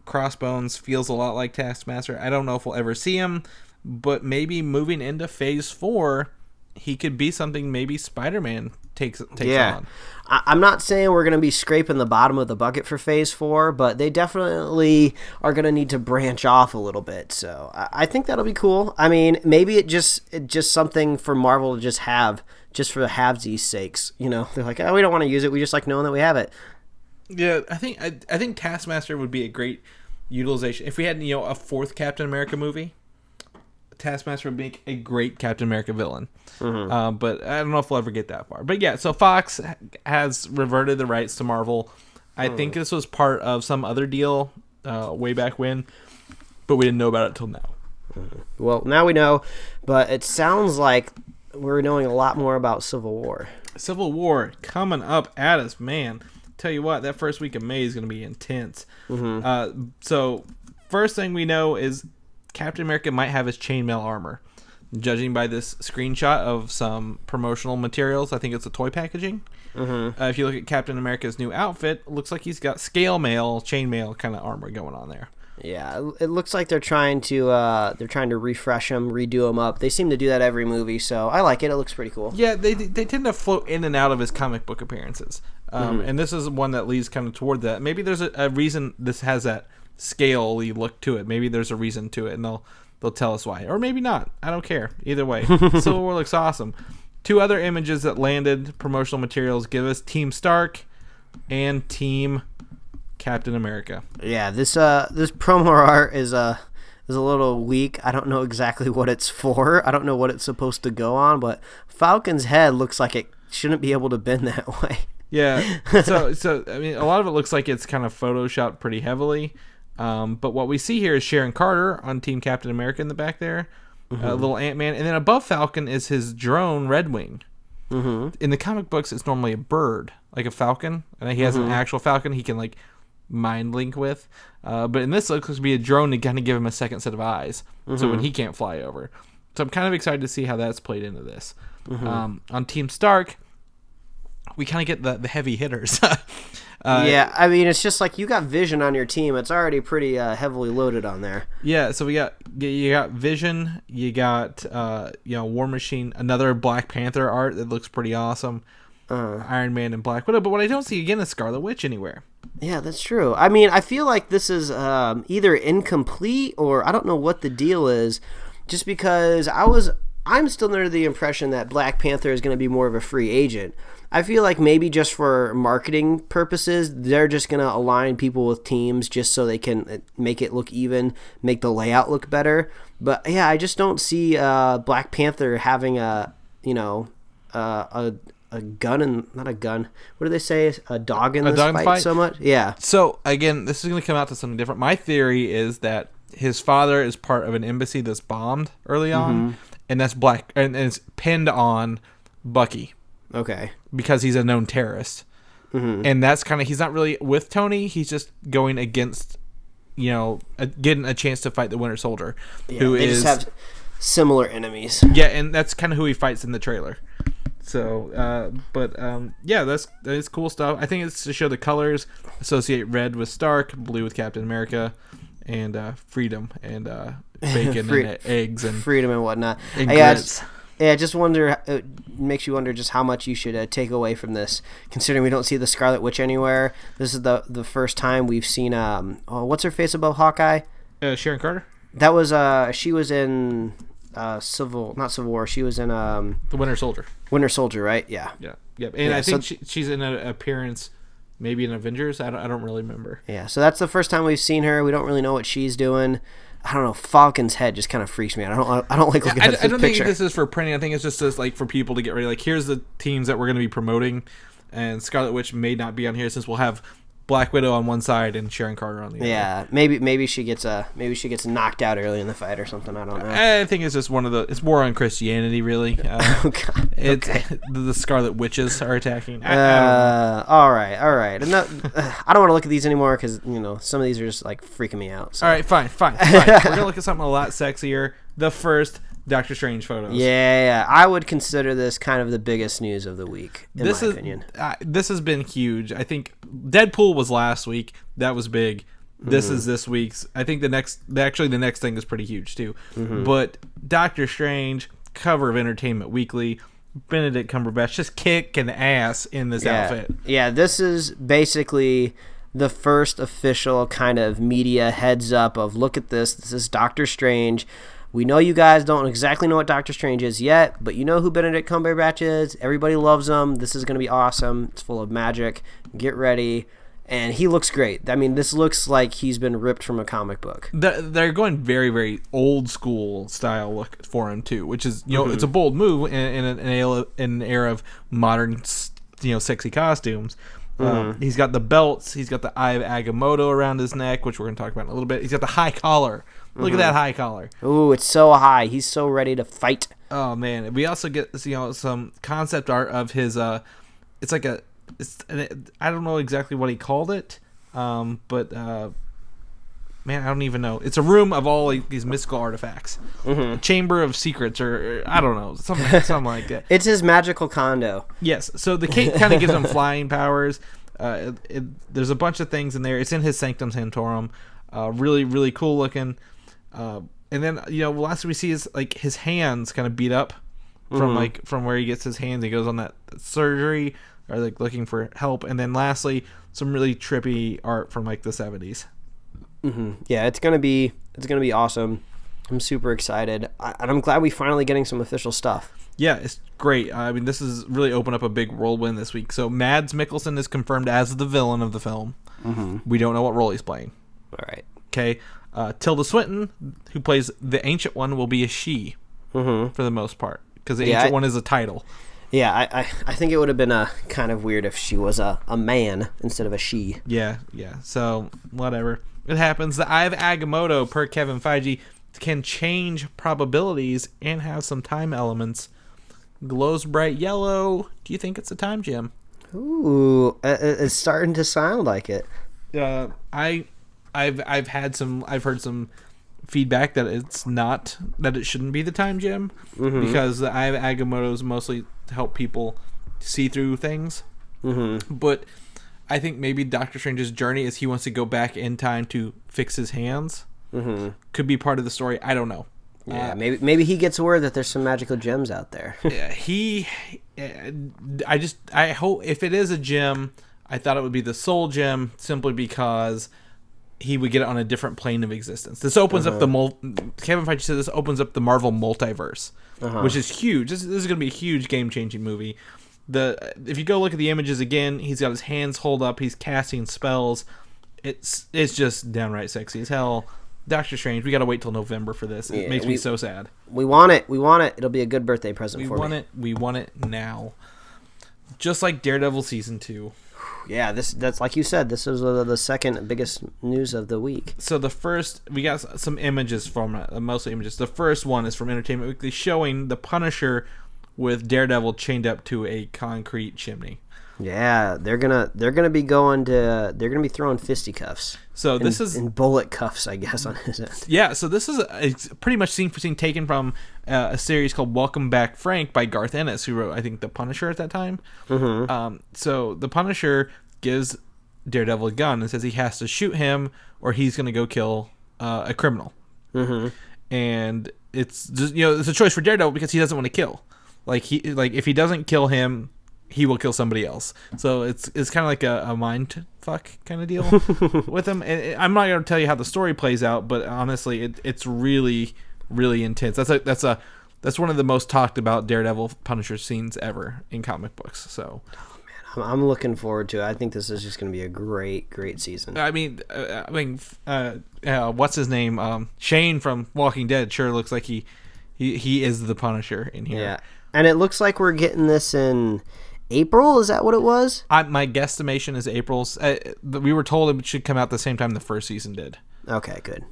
Crossbones feels a lot like Taskmaster. I don't know if we'll ever see him, but maybe moving into Phase 4, he could be something maybe Spider-Man takes on. I'm not saying we're going to be scraping the bottom of the bucket for Phase 4, but they definitely are going to need to branch off a little bit. So I think that'll be cool. I mean, maybe it's just something for Marvel to just have, just for the halvesies' sakes. You know, they're like, oh, we don't want to use it. We just like knowing that we have it. Yeah, I think Taskmaster would be a great utilization if we had a fourth Captain America movie. Taskmaster would make a great Captain America villain. But I don't know if we'll ever get that far. But yeah, so Fox has reverted the rights to Marvel. I think this was part of some other deal way back when, but we didn't know about it until now. Well, now we know, but it sounds like we're knowing a lot more about Civil War. Civil War coming up at us, man. Tell you what, that first week of May is going to be intense. So first thing we know is Captain America might have his chainmail armor. Judging by this screenshot of some promotional materials, I think it's a toy packaging. If you look at Captain America's new outfit, it looks like he's got scale mail, chainmail kind of armor going on there. Yeah, it looks like they're trying to refresh them, redo them up. They seem to do that every movie, so I like it. It looks pretty cool. Yeah, they tend to float in and out of his comic book appearances, and this is one that leads kind of toward that. Maybe there's a reason this has that scale-y look to it. Maybe there's a reason to it, and they'll tell us why, or maybe not. I don't care. Either way, Civil War looks awesome. Two other images that landed promotional materials give us Team Stark and Team Captain America. Yeah, this promo art is a little weak. I don't know exactly what it's for. I don't know what it's supposed to go on, but Falcon's head looks like it shouldn't be able to bend that way. Yeah. So I mean, a lot of it looks like it's kind of photoshopped pretty heavily. But what we see here is Sharon Carter on Team Captain America in the back there, little Ant-Man, and then above Falcon is his drone Red Wing. In the comic books, it's normally a bird, like a falcon, and he has an actual falcon he can like mind link with. But in this, it looks to be a drone to kind of give him a second set of eyes, so when he can't fly over. So I'm kind of excited to see how that's played into this. On Team Stark, we kind of get the heavy hitters. Yeah, I mean, it's just like you got Vision on your team. It's already pretty heavily loaded on there. Yeah, so you got Vision, you got War Machine, another Black Panther art that looks pretty awesome. Iron Man and Black Widow, but what I don't see again is Scarlet Witch anywhere. Yeah, that's true. I mean, I feel like this is either incomplete or I don't know what the deal is. Just because I'm still under the impression that Black Panther is going to be more of a free agent. I feel like maybe just for marketing purposes, they're just going to align people with teams just so they can make it look even, make the layout look better. But yeah, I just don't see Black Panther having a gun and not a gun. What do they say? A dog in this fight so much? Yeah. So again, this is going to come out to something different. My theory is that his father is part of an embassy that's bombed early on, and that's black, and it's pinned on Bucky. Okay. Because he's a known terrorist. And that's kind of, he's not really with Tony. He's just going against, getting a chance to fight the Winter Soldier. Yeah, they just have similar enemies. Yeah, and that's kind of who he fights in the trailer. So, yeah, that's cool stuff. I think it's to show the colors, associate red with Stark, blue with Captain America, and freedom, and bacon and eggs. And freedom and whatnot. And grits. Yeah, I just wonder. It makes you wonder just how much you should take away from this, considering we don't see the Scarlet Witch anywhere. This is the first time we've seen. What's her face above Hawkeye? Sharon Carter. That was she was in not Civil War. She was in The Winter Soldier. Winter Soldier, right? Yeah. Yeah. Yep. And I think she's in an appearance, maybe in Avengers. I don't really remember. Yeah. So that's the first time we've seen her. We don't really know what she's doing. I don't know. Falcon's head just kind of freaks me out. I don't like looking at this picture. I don't think this is for printing. I think it's just like for people to get ready. Like, here's the teams that we're going to be promoting, and Scarlet Witch may not be on here since we'll have Black Widow on one side and Sharon Carter on the other. Yeah, maybe she gets knocked out early in the fight or something. I don't know. I think it's just it's more on Christianity, really. Oh God. Okay. The Scarlet Witches are attacking. All right. And I don't want to look at these anymore because some of these are just like freaking me out. So. All right, fine. We're gonna look at something a lot sexier. The first Doctor Strange photos. Yeah, I would consider this kind of the biggest news of the week, in my opinion. This has been huge. I think Deadpool was last week. That was big. This is this week's. I think the next thing is pretty huge too. But Doctor Strange, cover of Entertainment Weekly, Benedict Cumberbatch just kicking ass in this outfit. Yeah, this is basically the first official kind of media heads up of look at this. This is Doctor Strange. We know you guys don't exactly know what Doctor Strange is yet, but you know who Benedict Cumberbatch is. Everybody loves him. This is going to be awesome. It's full of magic. Get ready. And he looks great. I mean, this looks like he's been ripped from a comic book. They're going very, very old school style look for him too, which is it's a bold move in an era of modern sexy costumes. He's got the belts. He's got the Eye of Agamotto around his neck, which we're going to talk about in a little bit. He's got the high collar. Look at that high collar. Ooh, it's so high. He's so ready to fight. Oh man, we also get some concept art of his. It's like I don't know exactly what he called it, but man, I don't even know. It's a room of all these mystical artifacts, a chamber of secrets, or I don't know, something like that. It's his magical condo. Yes, so the cape kind of gives him flying powers. There's a bunch of things in there. It's in his Sanctum Sanctorum. Really, really cool looking. And then last we see is like his hands kind of beat up from where he gets his hands. He goes on that surgery or like looking for help. And then lastly, some really trippy art from like the 70s. Yeah, it's gonna be awesome. I'm super excited, and I'm glad we finally getting some official stuff. Yeah, it's great. I mean, this has really opened up a big whirlwind this week. So Mads Mikkelsen is confirmed as the villain of the film. We don't know what role he's playing. All right. Okay. Tilda Swinton, who plays the Ancient One, will be a she for the most part, because the Ancient One is a title. Yeah, I think it would have been kind of weird if she was a man instead of a she. Yeah. So whatever. It happens. The Eye of Agamotto, per Kevin Feige, can change probabilities and have some time elements. Glows bright yellow. Do you think it's a time gem? Ooh, it's starting to sound like it. I've heard some feedback that it's not, that it shouldn't be the time gem, because the Eye of Agamotto is mostly to help people see through things. But I think maybe Doctor Strange's journey is he wants to go back in time to fix his hands. Could be part of the story. I don't know. Yeah, maybe he gets word that there's some magical gems out there. I hope if it is a gem, I thought it would be the soul gem, simply because he would get it on a different plane of existence. This opens up Kevin Feige said this opens up the Marvel multiverse, which is huge. This is going to be a huge game-changing movie. If you go look at the images again, he's got his hands hold up. He's casting spells. It's just downright sexy as hell. Doctor Strange, we got to wait till November for this. It makes me so sad. We want it. It'll be a good birthday present for me. We want it now. Just like Daredevil Season 2. Yeah, that's like you said, this is the second biggest news of the week. So we got some images from mostly images. The first one is from Entertainment Weekly, showing the Punisher with Daredevil chained up to a concrete chimney. Yeah, they're gonna be throwing fisticuffs. So this is in bullet cuffs, I guess, on his end. Yeah, so this is it's pretty much scene for scene taken from a series called Welcome Back, Frank by Garth Ennis, who wrote, I think, The Punisher at that time. So the Punisher gives Daredevil a gun and says he has to shoot him or he's gonna go kill a criminal. And it's just, it's a choice for Daredevil because he doesn't want to kill. If he doesn't kill him, he will kill somebody else. So it's kind of like a mind fuck kind of deal with him. And I'm not going to tell you how the story plays out, but honestly, it's really, really intense. That's one of the most talked about Daredevil Punisher scenes ever in comic books. So, I'm looking forward to it. I think this is just going to be a great, great season. I mean, what's his name? Shane from Walking Dead sure looks like he is the Punisher in here. Yeah, and it looks like we're getting this in April. Is that what it was? My guesstimation is April's. We were told it should come out the same time the first season did. Okay, good.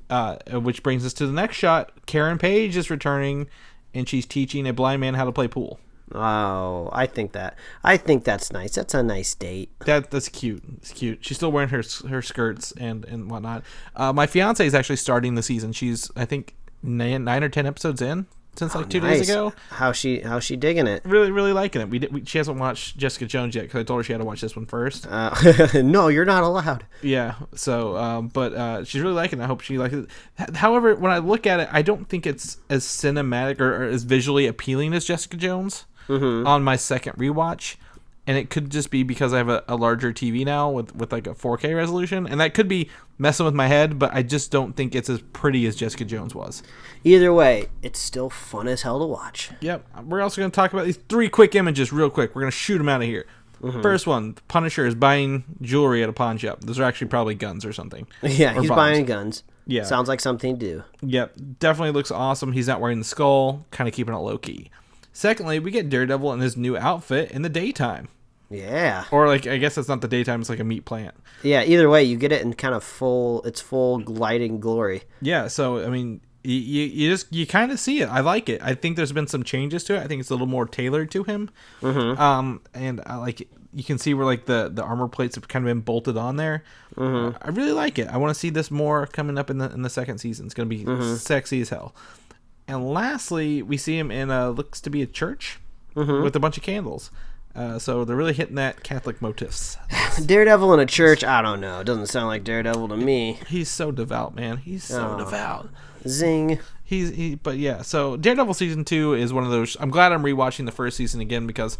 Which brings us to the next shot. Karen Page is returning, and she's teaching a blind man how to play pool. Oh, I think that's nice. That's a nice date. That's cute. It's cute. She's still wearing her skirts and whatnot. My fiance is actually starting the season. She's, I think, 9 or 10 episodes in since 2 days ago. How's she digging it? Really, really liking it. She hasn't watched Jessica Jones yet because I told her she had to watch this one first. No, you're not allowed. Yeah. So, but she's really liking it. I hope she likes it. However, when I look at it, I don't think it's as cinematic or as visually appealing as Jessica Jones. On my second rewatch, and it could just be because I have a larger TV now with like a 4K resolution, and that could be messing with my head, but I just don't think it's as pretty as Jessica Jones was. Either way, it's still fun as hell to watch. Yep. We're also going to talk about these 3 quick images real quick. We're going to shoot them out of here. First one, Punisher is buying jewelry at a pawn shop. Those are actually probably guns or something. Yeah, or he's bombs. buying guns. Yeah. Sounds like something to do. Yep, definitely looks awesome. He's not wearing the skull, kind of keeping it low-key. Secondly, we get Daredevil in his new outfit in the daytime. Yeah. Or, like, I guess it's not the daytime, it's like a meat plant. Yeah, either way, you get it in kind of full lighting glory. Yeah, so, I mean, you kind of see it. I like it. I think there's been some changes to it. I think it's a little more tailored to him. And I like it. You can see where, like, the armor plates have kind of been bolted on there. I really like it. I want to see this more coming up in the second season. It's going to be sexy as hell. And lastly, we see him in looks to be a church with a bunch of candles. So they're really hitting that Catholic motifs. Daredevil in a church, I don't know. It doesn't sound like Daredevil to me. He's so devout, man. He's so devout. Zing. But yeah, so Daredevil season 2 is one of those. I'm glad I'm rewatching the first season again because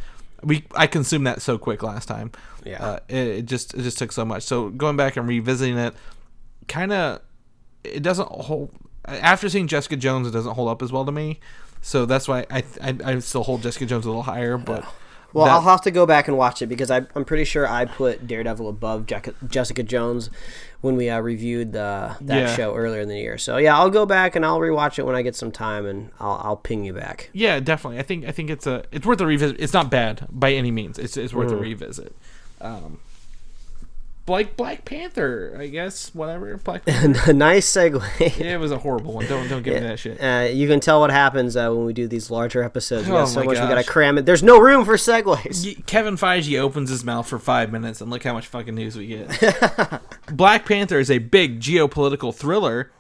I consumed that so quick last time. Yeah. It just took so much. So going back and revisiting it, it doesn't hold. After seeing Jessica Jones, it doesn't hold up as well to me. So that's why I still hold Jessica Jones a little higher, but. Well, I'll have to go back and watch it because I'm pretty sure I put Daredevil above Jessica Jones when we reviewed that show earlier in the year. So yeah, I'll go back and I'll rewatch it when I get some time, and I'll ping you back. Yeah, definitely. I think it's worth a revisit. It's not bad by any means. It's worth a revisit. Like Black Panther, I guess. Whatever. Black Panther. Nice segue. Yeah, it was a horrible one. Don't give me that shit. You can tell what happens when we do these larger episodes. We got so much gosh. we gotta cram it. There's no room for segues. Kevin Feige opens his mouth for 5 minutes, and look how much fucking news we get. Black Panther is a big geopolitical thriller,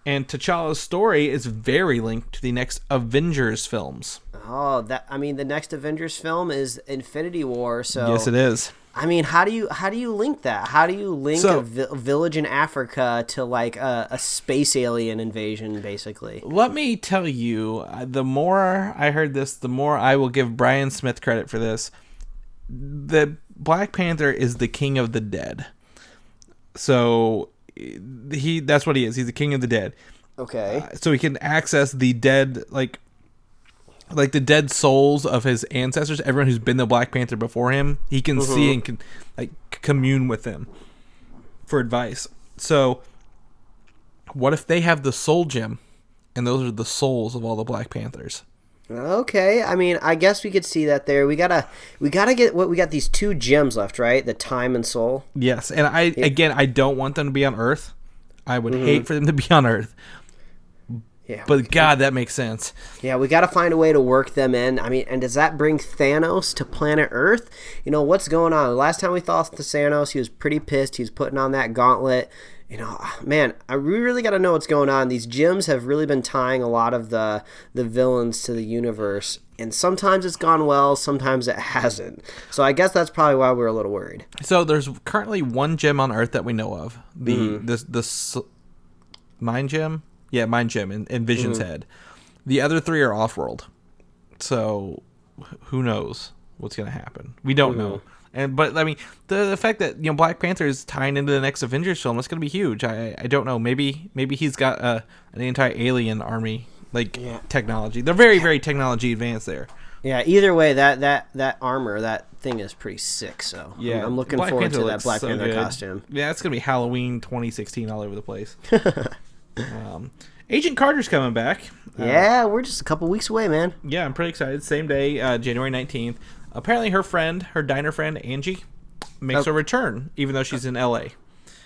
and T'Challa's story is very linked to the next Avengers films. Oh, the next Avengers film is Infinity War. So yes, it is. I mean, how do you link that? How do you link a village in Africa to like a space alien invasion, basically? Let me tell you, the more I heard this, the more I will give Brian Smith credit for this. The Black Panther is the king of the dead. So that's what he is. He's the king of the dead. Okay. So he can access the dead, like the dead souls of his ancestors, everyone who's been the Black Panther before him, he can see and can like commune with them for advice. So what if they have the soul gem and those are the souls of all the Black Panthers? Okay. I mean, I guess we could see that there. We gotta get we got these 2 gems left, right? The time and soul. Yes. And I don't want them to be on Earth. I would hate for them to be on Earth. Yeah, but God, that makes sense. Yeah, we got to find a way to work them in. I mean, and does that bring Thanos to planet Earth? You know, what's going on? The last time we thought to Thanos, he was pretty pissed. He was putting on that gauntlet. You know, man, we really got to know what's going on. These gyms have really been tying a lot of the villains to the universe. And sometimes it's gone well, sometimes it hasn't. So I guess that's probably why we're a little worried. So there's currently 1 gem on Earth that we know of. The Mind Gem? Yeah, Mind Gem in Vision's head. The other 3 are off-world. So who knows what's going to happen? We don't know. But I mean, the fact that Black Panther is tying into the next Avengers film, it's going to be huge. I don't know. Maybe he's got an anti-alien army technology. They're very, very technology advanced there. Yeah. Either way, that armor, that thing is pretty sick. So yeah, I'm looking forward to that Black Panther costume. Yeah, it's going to be Halloween 2016 all over the place. Agent Carter's coming back. Yeah, we're just a couple weeks away, man. Yeah, I'm pretty excited. Same day, January 19th. Apparently her diner friend, Angie, makes a return, even though she's in L.A.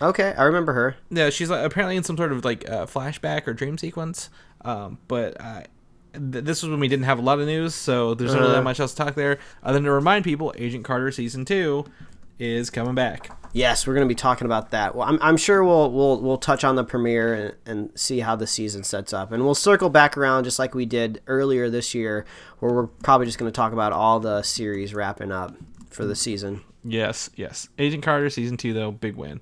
Okay, I remember her. Yeah, she's apparently in some sort of flashback or dream sequence. But this was when we didn't have a lot of news, so there's not really that much else to talk there. Other than to remind people, Agent Carter Season 2 is coming back. Yes, we're going to be talking about that. Well, I'm sure we'll touch on the premiere and see how the season sets up, and we'll circle back around just like we did earlier this year, where we're probably just going to talk about all the series wrapping up for the season. Yes. Agent Carter Season 2, though, big win.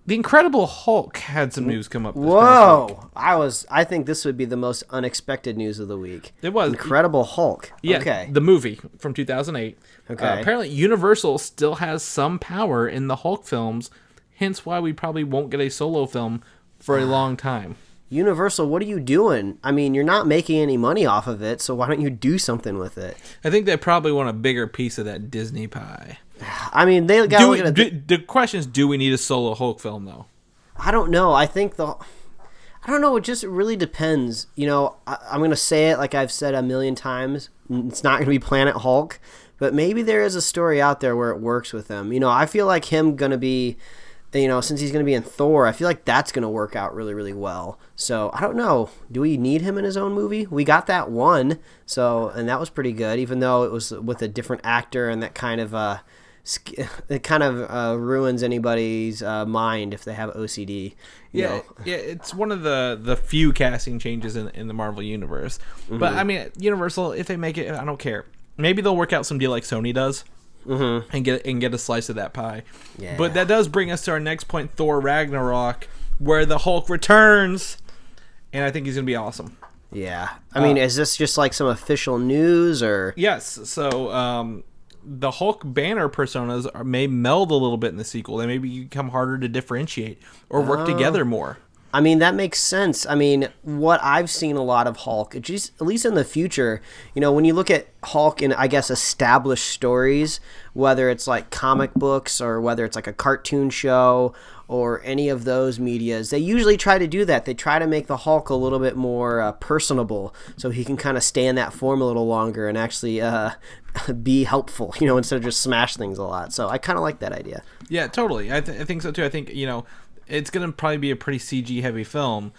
The Incredible Hulk had some news come up this past week. I think this would be the most unexpected news of the week. It was. Incredible Hulk. Yeah, okay. The movie from 2008. Okay. Apparently Universal still has some power in the Hulk films, hence why we probably won't get a solo film for a long time. Universal, what are you doing? I mean, you're not making any money off of it, so why don't you do something with it? I think they probably want a bigger piece of that Disney pie. I mean, they got to look at the question is, do we need a solo Hulk film, though? I don't know. I don't know. It just really depends. You know, I'm going to say it like I've said a million times. It's not going to be Planet Hulk, but maybe there is a story out there where it works with him. You know, I feel like him going to be, you know, since he's going to be in Thor, I feel like that's going to work out really, really well. So I don't know. Do we need him in his own movie? We got that one. And that was pretty good, even though it was with a different actor, and that kind of, it kind of ruins anybody's mind if they have OCD. Yeah, it's one of the few casting changes in the Marvel universe. Mm-hmm. But I mean, Universal, if they make it, I don't care. Maybe they'll work out some deal like Sony does, and get a slice of that pie. Yeah. But that does bring us to our next point: Thor Ragnarok, where the Hulk returns, and I think he's gonna be awesome. Yeah, I mean, is this just like some official news or? Yes. So. The Hulk banner personas may meld a little bit in the sequel. They may become harder to differentiate or work together more. I mean, that makes sense. I mean, what I've seen a lot of Hulk, at least in the future, you know, when you look at Hulk in, I guess, established stories, whether it's like comic books or whether it's like a cartoon show or any of those medias, they usually try to do that. They try to make the Hulk a little bit more personable so he can kind of stay in that form a little longer and actually be helpful, you know, instead of just smash things a lot. So I kind of like that idea. Yeah, totally. I think so too. I think, you know, it's going to probably be a pretty CG heavy film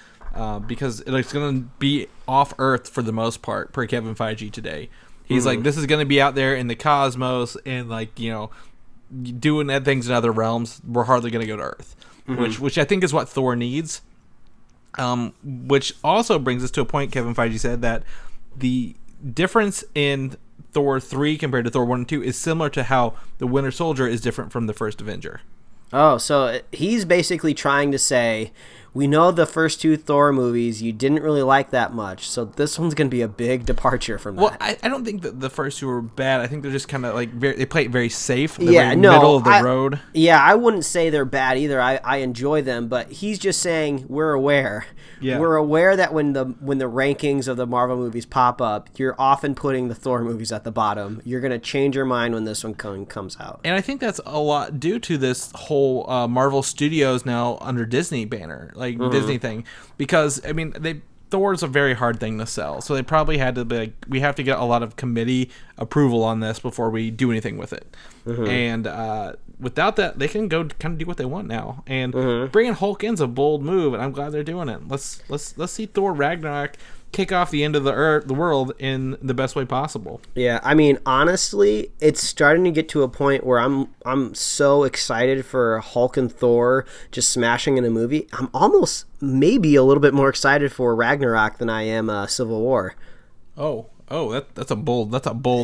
because it's going to be off Earth for the most part, per Kevin Feige today. He's like, this is going to be out there in the cosmos and, like, you know, doing things in other realms. We're hardly going to go to Earth, which I think is what Thor needs. Which also brings us to a point Kevin Feige said that the difference in Thor 3 compared to Thor 1 and 2 is similar to how the Winter Soldier is different from the first Avenger. Oh, so he's basically trying to say, we know the first two Thor movies you didn't really like that much, so this one's going to be a big departure from that. Well, I don't think that the first two were bad. I think they're just kind of like they play it very safe. They're very middle of the road. Yeah, I wouldn't say they're bad either. I enjoy them, but he's just saying we're aware. Yeah. We're aware that when the rankings of the Marvel movies pop up, you're often putting the Thor movies at the bottom. You're going to change your mind when this one comes out. And I think that's a lot due to this whole Marvel Studios now under Disney banner. Like Disney thing, because I mean Thor's a very hard thing to sell, so they probably had to be like, we have to get a lot of committee approval on this before we do anything with it. And without that, they can go kind of do what they want now. And bringing Hulk in's a bold move, and I'm glad they're doing it. Let's see Thor Ragnarok kick off the end of the world in the best way possible. Yeah, I mean, honestly, it's starting to get to a point where I'm so excited for Hulk and Thor just smashing in a movie. I'm almost maybe a little bit more excited for Ragnarok than I am Civil War. Oh, that's a bold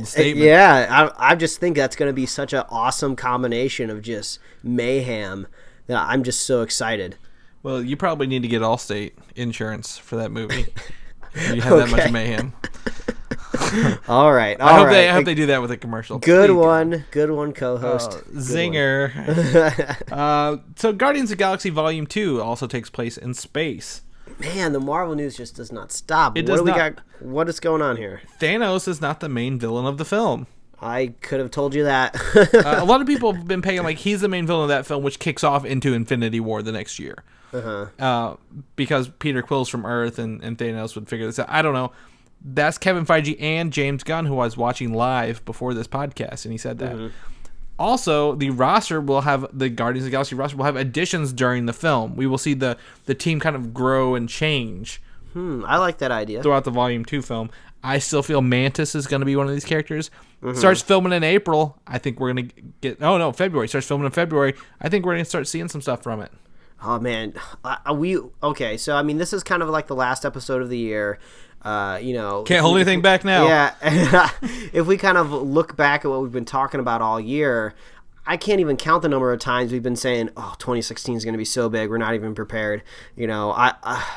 statement. Yeah, I just think that's going to be such an awesome combination of just mayhem that I'm just so excited. Well, you probably need to get Allstate insurance for that movie. You have that much mayhem. All right. I hope they do that with a commercial. Good one, co-host. Zinger. So Guardians of the Galaxy Volume 2 also takes place in space. Man, the Marvel news just does not stop. It does not. What is going on here? Thanos is not the main villain of the film. I could have told you that. A lot of people have been paying like he's the main villain of that film, which kicks off into Infinity War the next year. Because Peter Quill's from Earth and Thanos would figure this out. I don't know. That's Kevin Feige and James Gunn, who I was watching live before this podcast, and he said that. Also, the roster will have, the Guardians of the Galaxy roster will have additions during the film. We will see the team kind of grow and change. I like that idea. Throughout the Volume 2 film. I still feel Mantis is going to be one of these characters. Starts filming in April. I think we're going to get... Oh, no, February. Starts filming in February. I think we're going to start seeing some stuff from it. Oh, man. Okay, so, I mean, this is kind of like the last episode of the year. Can't hold anything back now. Yeah. If we kind of look back at what we've been talking about all year, I can't even count the number of times we've been saying, "Oh, 2016 is going to be so big. We're not even prepared." You know,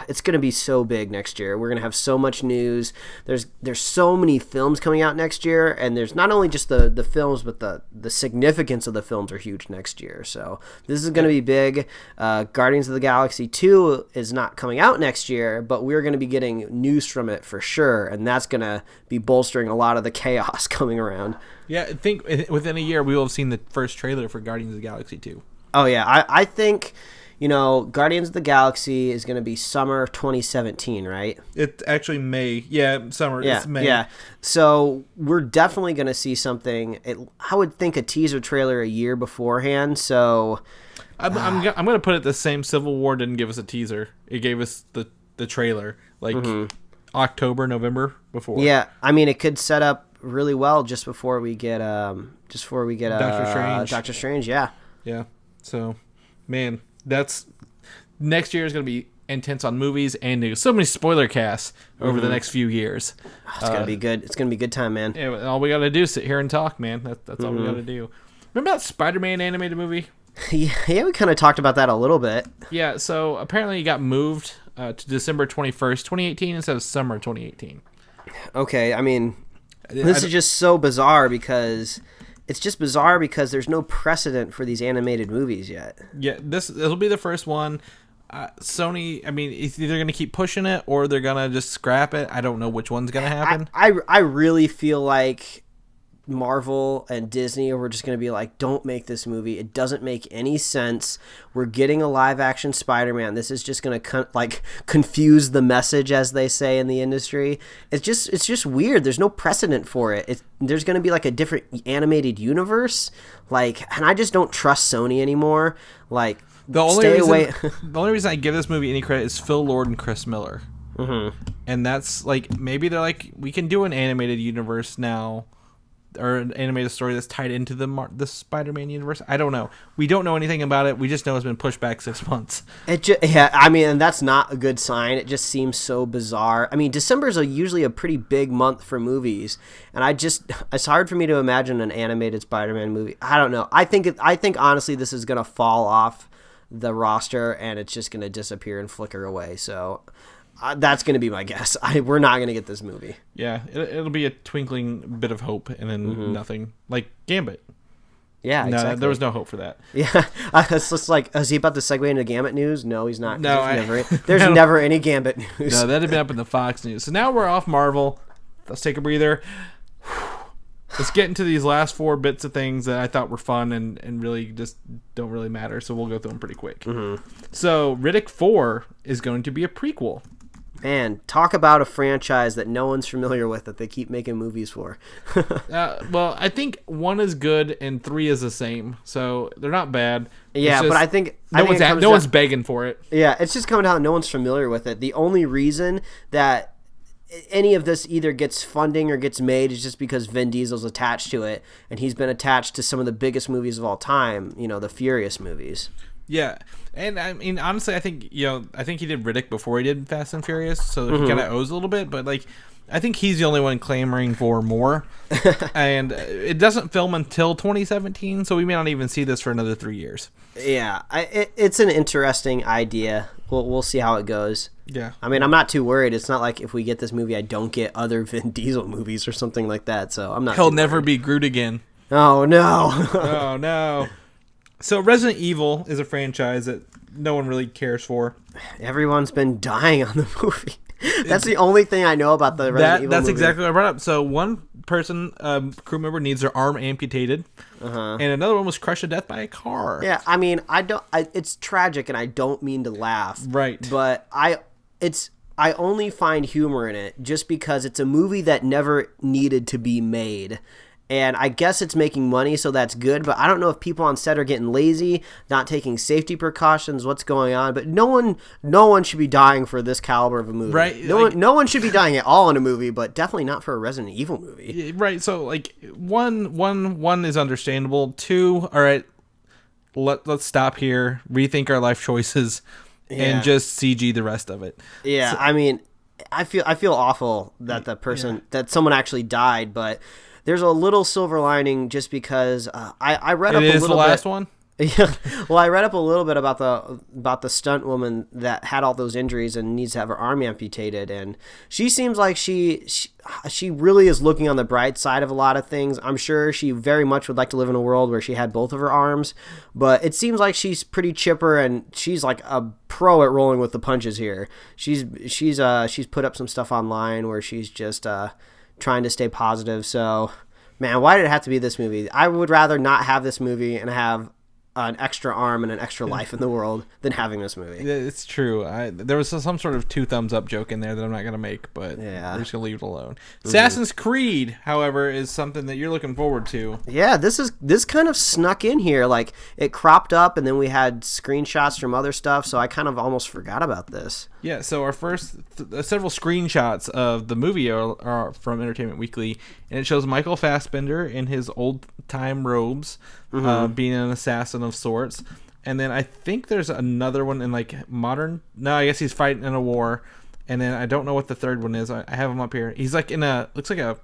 it's going to be so big next year. We're going to have so much news. There's so many films coming out next year, and there's not only just the films, but the significance of the films are huge next year. So this is going to be big. Guardians of the Galaxy 2 is not coming out next year, but we're going to be getting news from it for sure, and that's going to be bolstering a lot of the chaos coming around. Yeah, I think within a year we will have seen the first trailer for Guardians of the Galaxy 2. Oh, yeah. I think, Guardians of the Galaxy is going to be summer 2017, right? It's actually May. Yeah, summer. Yeah, it's May. Yeah. So we're definitely going to see something. I would think a teaser trailer a year beforehand, so... I'm going to put it the same. Civil War didn't give us a teaser. It gave us the trailer, October, November before. Yeah, I mean, it could set up really well just before we get Doctor Strange. Doctor Strange, yeah. Yeah. So, man, that's next year is going to be intense on movies and news. So many spoiler casts over the next few years. It's going to be good. It's going to be a good time, man. Yeah, all we got to do is sit here and talk, man. That's all we got to do. Remember that Spider-Man animated movie? Yeah, we kind of talked about that a little bit. Yeah, so apparently it got moved to December 21st, 2018 instead of summer 2018. Okay, I mean... This is just so bizarre because there's no precedent for these animated movies yet. Yeah, it'll be the first one. Sony, I mean, it's either going to keep pushing it or they're going to just scrap it. I don't know which one's going to happen. I really feel like Marvel and Disney were just going to be like, don't make this movie. It doesn't make any sense. We're getting a live action Spider-Man. This is just going to confuse the message, as they say in the industry. It's just weird. There's no precedent for it. There's going to be like a different animated universe. And I just don't trust Sony anymore. The only reason I give this movie any credit is Phil Lord and Chris Miller. Mm-hmm. And that's maybe they're like, we can do an animated universe now. Or an animated story that's tied into the Spider-Man universe. I don't know. We don't know anything about it. We just know it's been pushed back 6 months. And that's not a good sign. It just seems so bizarre. I mean, December is usually a pretty big month for movies, and it's hard for me to imagine an animated Spider-Man movie. I don't know. I think honestly this is gonna fall off the roster, and it's just gonna disappear and flicker away. So. That's going to be my guess. We're not going to get this movie. Yeah, it'll be a twinkling bit of hope and then nothing. Like Gambit. Yeah, exactly. No, there was no hope for that. Yeah, it's just is he about to segue into Gambit news? No, he's not. No, there's never any Gambit news. No, that'd been up in the Fox News. So now we're off Marvel. Let's take a breather. Let's get into these last 4 bits of things that I thought were fun and really just don't really matter. So we'll go through them pretty quick. Mm-hmm. So Riddick 4 is going to be a prequel. Man, talk about a franchise that no one's familiar with that they keep making movies for. Well, I think 1 is good and 3 is the same, so they're not bad. Yeah, but I think no one's begging for it. Yeah, it's just coming down. No one's familiar with it. The only reason that any of this either gets funding or gets made is just because Vin Diesel's attached to it, and he's been attached to some of the biggest movies of all time. The Furious movies. Yeah, and I mean, honestly, I think he did Riddick before he did Fast and Furious, so he kind of owes a little bit. But I think he's the only one clamoring for more, and it doesn't film until 2017, so we may not even see this for another 3 years. Yeah, it's an interesting idea. We'll see how it goes. Yeah, I mean, I'm not too worried. It's not like if we get this movie, I don't get other Vin Diesel movies or something like that. So I'm not. He'll never be Groot again. Oh no! Oh no! So Resident Evil is a franchise that no one really cares for. Everyone's been dying on the movie. That's the only thing I know about the Resident Evil That's movie. exactly what I brought up. So one person, crew member, needs their arm amputated, and another one was crushed to death by a car. Yeah, I mean, it's tragic, and I don't mean to laugh. Right. But I only find humor in it just because it's a movie that never needed to be made. And I guess it's making money, so that's good. But I don't know if people on set are getting lazy, not taking safety precautions, what's going on. But no one should be dying for this caliber of a movie. Right. No one should be dying at all in a movie, but definitely not for a Resident Evil movie. Right. So one is understandable. 2, all right, let's stop here, rethink our life choices, and just CG the rest of it. Yeah. So, I mean, I feel awful that that someone actually died, but there's a little silver lining just because I read up a It is little the bit. last one? Yeah. Well, I read up a little bit about the stunt woman that had all those injuries and needs to have her arm amputated, and she seems like she really is looking on the bright side of a lot of things. I'm sure she very much would like to live in a world where she had both of her arms, but it seems like she's pretty chipper and she's like a pro at rolling with the punches here. She's put up some stuff online where she's just trying to stay positive. So, man, why did it have to be this movie? I would rather not have this movie and have an extra arm and an extra life in the world than having this movie. It's true. There was some sort of 2 thumbs up joke in there that I'm not going to make, but Yeah. we're just going to leave it alone. Assassin's Creed, however, is something that you're looking forward to. Yeah, this kind of snuck in here. Like, it cropped up and then we had screenshots from other stuff, so I kind of almost forgot about this. Yeah, so our first several screenshots of the movie are from Entertainment Weekly, and it shows Michael Fassbender in his old-time robes, being an assassin of sorts. And then I think there's another one in, like, modern... No, I guess he's fighting in a war. And then I don't know what the third one is. I have him up here. He's, like, in looks like a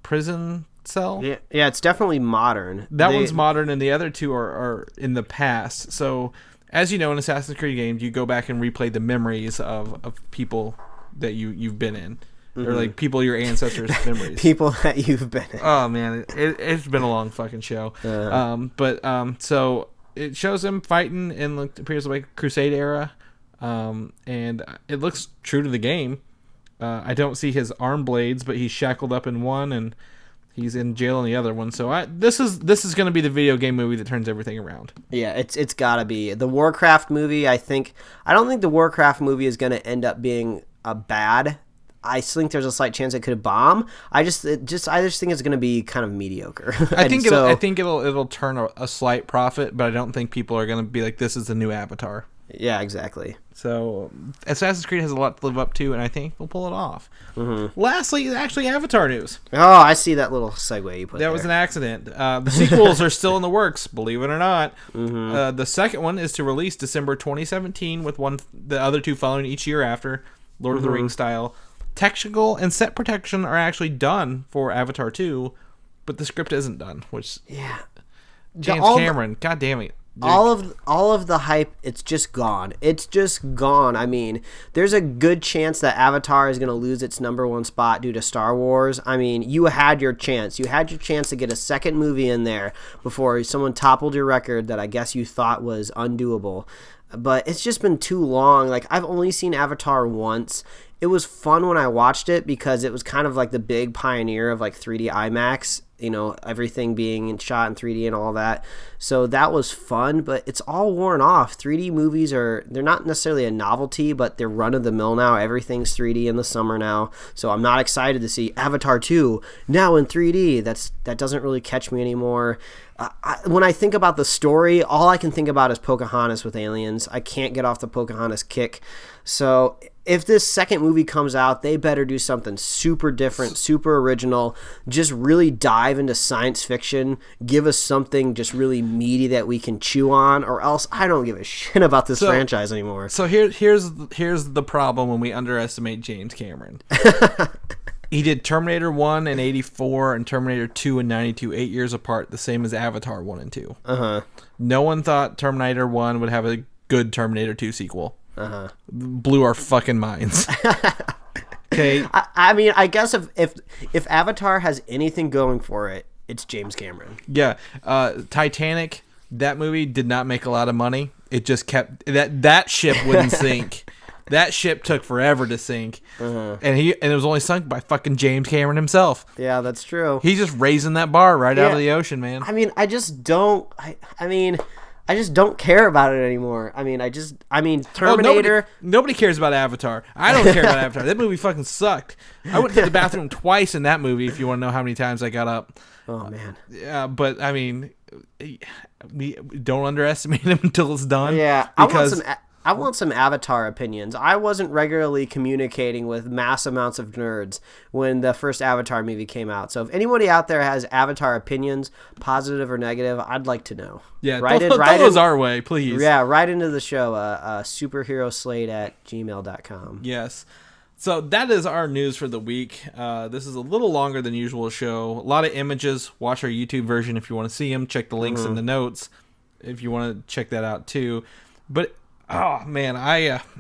prison cell. Yeah, it's definitely modern. That one's modern, and the other two are in the past. So... As you know, in Assassin's Creed games, you go back and replay the memories of people that you've been in. Or, like, people your ancestors' memories. People that you've been in. Oh, man. It's been a long fucking show. So it shows him fighting in, like, appears like Crusade era. And it looks true to the game. I don't see his arm blades, but he's shackled up in one, and he's in jail in the other one. So this is going to be the video game movie that turns everything around. Yeah, it's got to be. The Warcraft movie, I don't think the Warcraft movie is going to end up being a bad. I think there's a slight chance it could bomb. I just think it's going to be kind of mediocre. I think it'll turn a slight profit, but I don't think people are going to be like, this is the new Avatar. Yeah, exactly. So Assassin's Creed has a lot to live up to, and I think we'll pull it off. Lastly, actually, Avatar news. Oh, I see that little segue you put there. That was an accident. The sequels are still in the works, believe it or not. The second one is to release December 2017, with the other two following each year after, Lord of the Rings style. Technical and set protection are actually done for Avatar 2, but the script isn't done, which... Yeah. James Cameron, god damn it. All of the hype, it's just gone. It's just gone. I mean, there's a good chance that Avatar is going to lose its #1 spot due to Star Wars. I mean, you had your chance. You had your chance to get a second movie in there before someone toppled your record that I guess you thought was undoable. But it's just been too long. Like, I've only seen Avatar once. It was fun when I watched it because it was kind of like the big pioneer of like 3D IMAX, you know, everything being shot in 3D and all that. So that was fun, but it's all worn off. 3D movies they're not necessarily a novelty, but they're run of the mill now. Everything's 3D in the summer now. So I'm not excited to see Avatar 2 now in 3D. That doesn't really catch me anymore. When I think about the story, all I can think about is Pocahontas with aliens. I can't get off the Pocahontas kick. So if this second movie comes out, they better do something super different, super original. Just really dive into science fiction. Give us something just really meaty that we can chew on, or else I don't give a shit about this franchise anymore. So here's the problem when we underestimate James Cameron. He did Terminator 1 in 84 and Terminator 2 in 92, 8 years apart, the same as Avatar 1 and 2. No one thought Terminator 1 would have a good Terminator 2 sequel. Blew our fucking minds. Okay. I mean, I guess if Avatar has anything going for it, it's James Cameron. Yeah. Titanic, that movie did not make a lot of money. It just kept... That ship wouldn't sink. That ship took forever to sink, and it was only sunk by fucking James Cameron himself. Yeah, that's true. He's just raising that bar right out of the ocean, man. I mean, I just don't care about it anymore. I mean, Terminator. Nobody cares about Avatar. I don't care about Avatar. That movie fucking sucked. I went to the bathroom twice in that movie. If you want to know how many times I got up. Oh man. Yeah, but I mean, we don't underestimate him until it's done. Yeah, because I want some Avatar opinions. I wasn't regularly communicating with mass amounts of nerds when the first Avatar movie came out. So if anybody out there has Avatar opinions, positive or negative, I'd like to know. Yeah, throw those our way, please. Yeah, right into the show, superheroslate@gmail.com. Yes. So that is our news for the week. This is a little longer than usual show. A lot of images. Watch our YouTube version if you want to see them. Check the links in the notes if you want to check that out too. But oh man,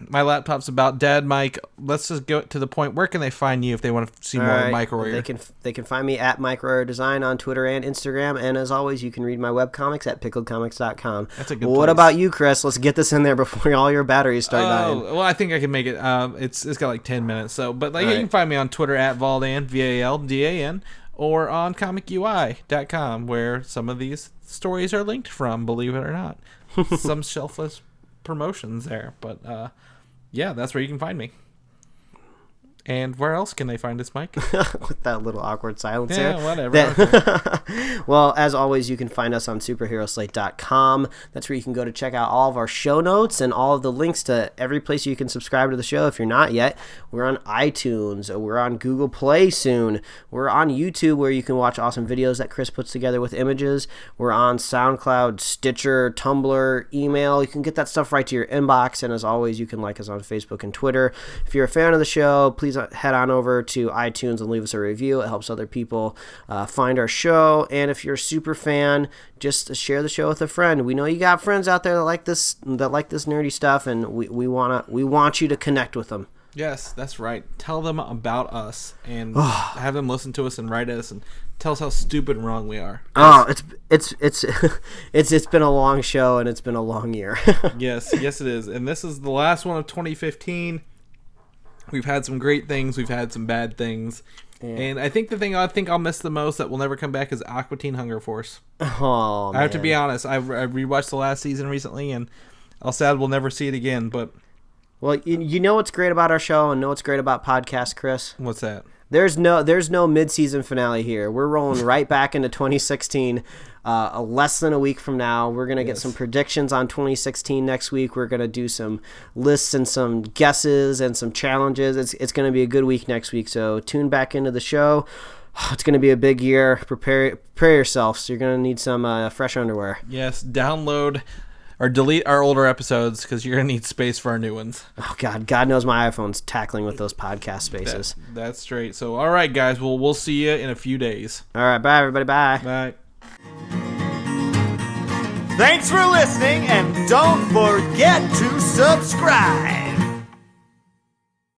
my laptop's about dead, Mike. Let's just go to the point. Where can they find you if they want to see more of Mike Royer? They can find me at Mike Royer Design on Twitter and Instagram. And as always, you can read my webcomics at pickledcomics.com. That's a good place. What about you, Chris? Let's get this in there before all your batteries start dying. Well, I think I can make it. It's got like 10 minutes. So, but you can find me on Twitter at Valdan, VALDAN, or on comicui.com, where some of these stories are linked from, believe it or not. Some shelfless promotions there, but yeah, that's where you can find me. And where else can they find us, Mike? With that little awkward silence there. Yeah, whatever. Well, as always, you can find us on superheroslate.com. That's where you can go to check out all of our show notes and all of the links to every place you can subscribe to the show if you're not yet. We're on iTunes. We're on Google Play soon. We're on YouTube, where you can watch awesome videos that Chris puts together with images. We're on SoundCloud, Stitcher, Tumblr, email. You can get that stuff right to your inbox. And as always, you can like us on Facebook and Twitter. If you're a fan of the show, please head on over to iTunes and leave us a review. It helps other people find our show. And if you're a super fan, just share the show with a friend. We know you got friends out there that like this nerdy stuff, and we want you to connect with them. Yes, that's right. Tell them about us and have them listen to us and write us and tell us how stupid and wrong we are. Oh, it's been a long show and it's been a long year. Yes, it is. And this is the last one of 2015. We've had some great things. We've had some bad things. Yeah. And I think the thing I'll miss the most that will never come back is Aqua Teen Hunger Force. Oh, man. I have to be honest. I rewatched the last season recently, and I'll sad we'll never see it again. But well, you know what's great about our show and know what's great about podcasts, Chris? What's that? There's no mid-season finale here. We're rolling right back into 2016. Less than a week from now, we're going to get some predictions on 2016 next week. We're going to do some lists and some guesses and some challenges. It's going to be a good week next week, so tune back into the show. It's going to be a big year. Prepare yourselves. You're going to need some fresh underwear. Yes, download or delete our older episodes because you're going to need space for our new ones. Oh, God knows my iPhone's tackling with those podcast spaces. That's straight. So, all right, guys, we'll see you in a few days. All right, bye, everybody. Bye. Bye. Thanks for listening, and don't forget to subscribe.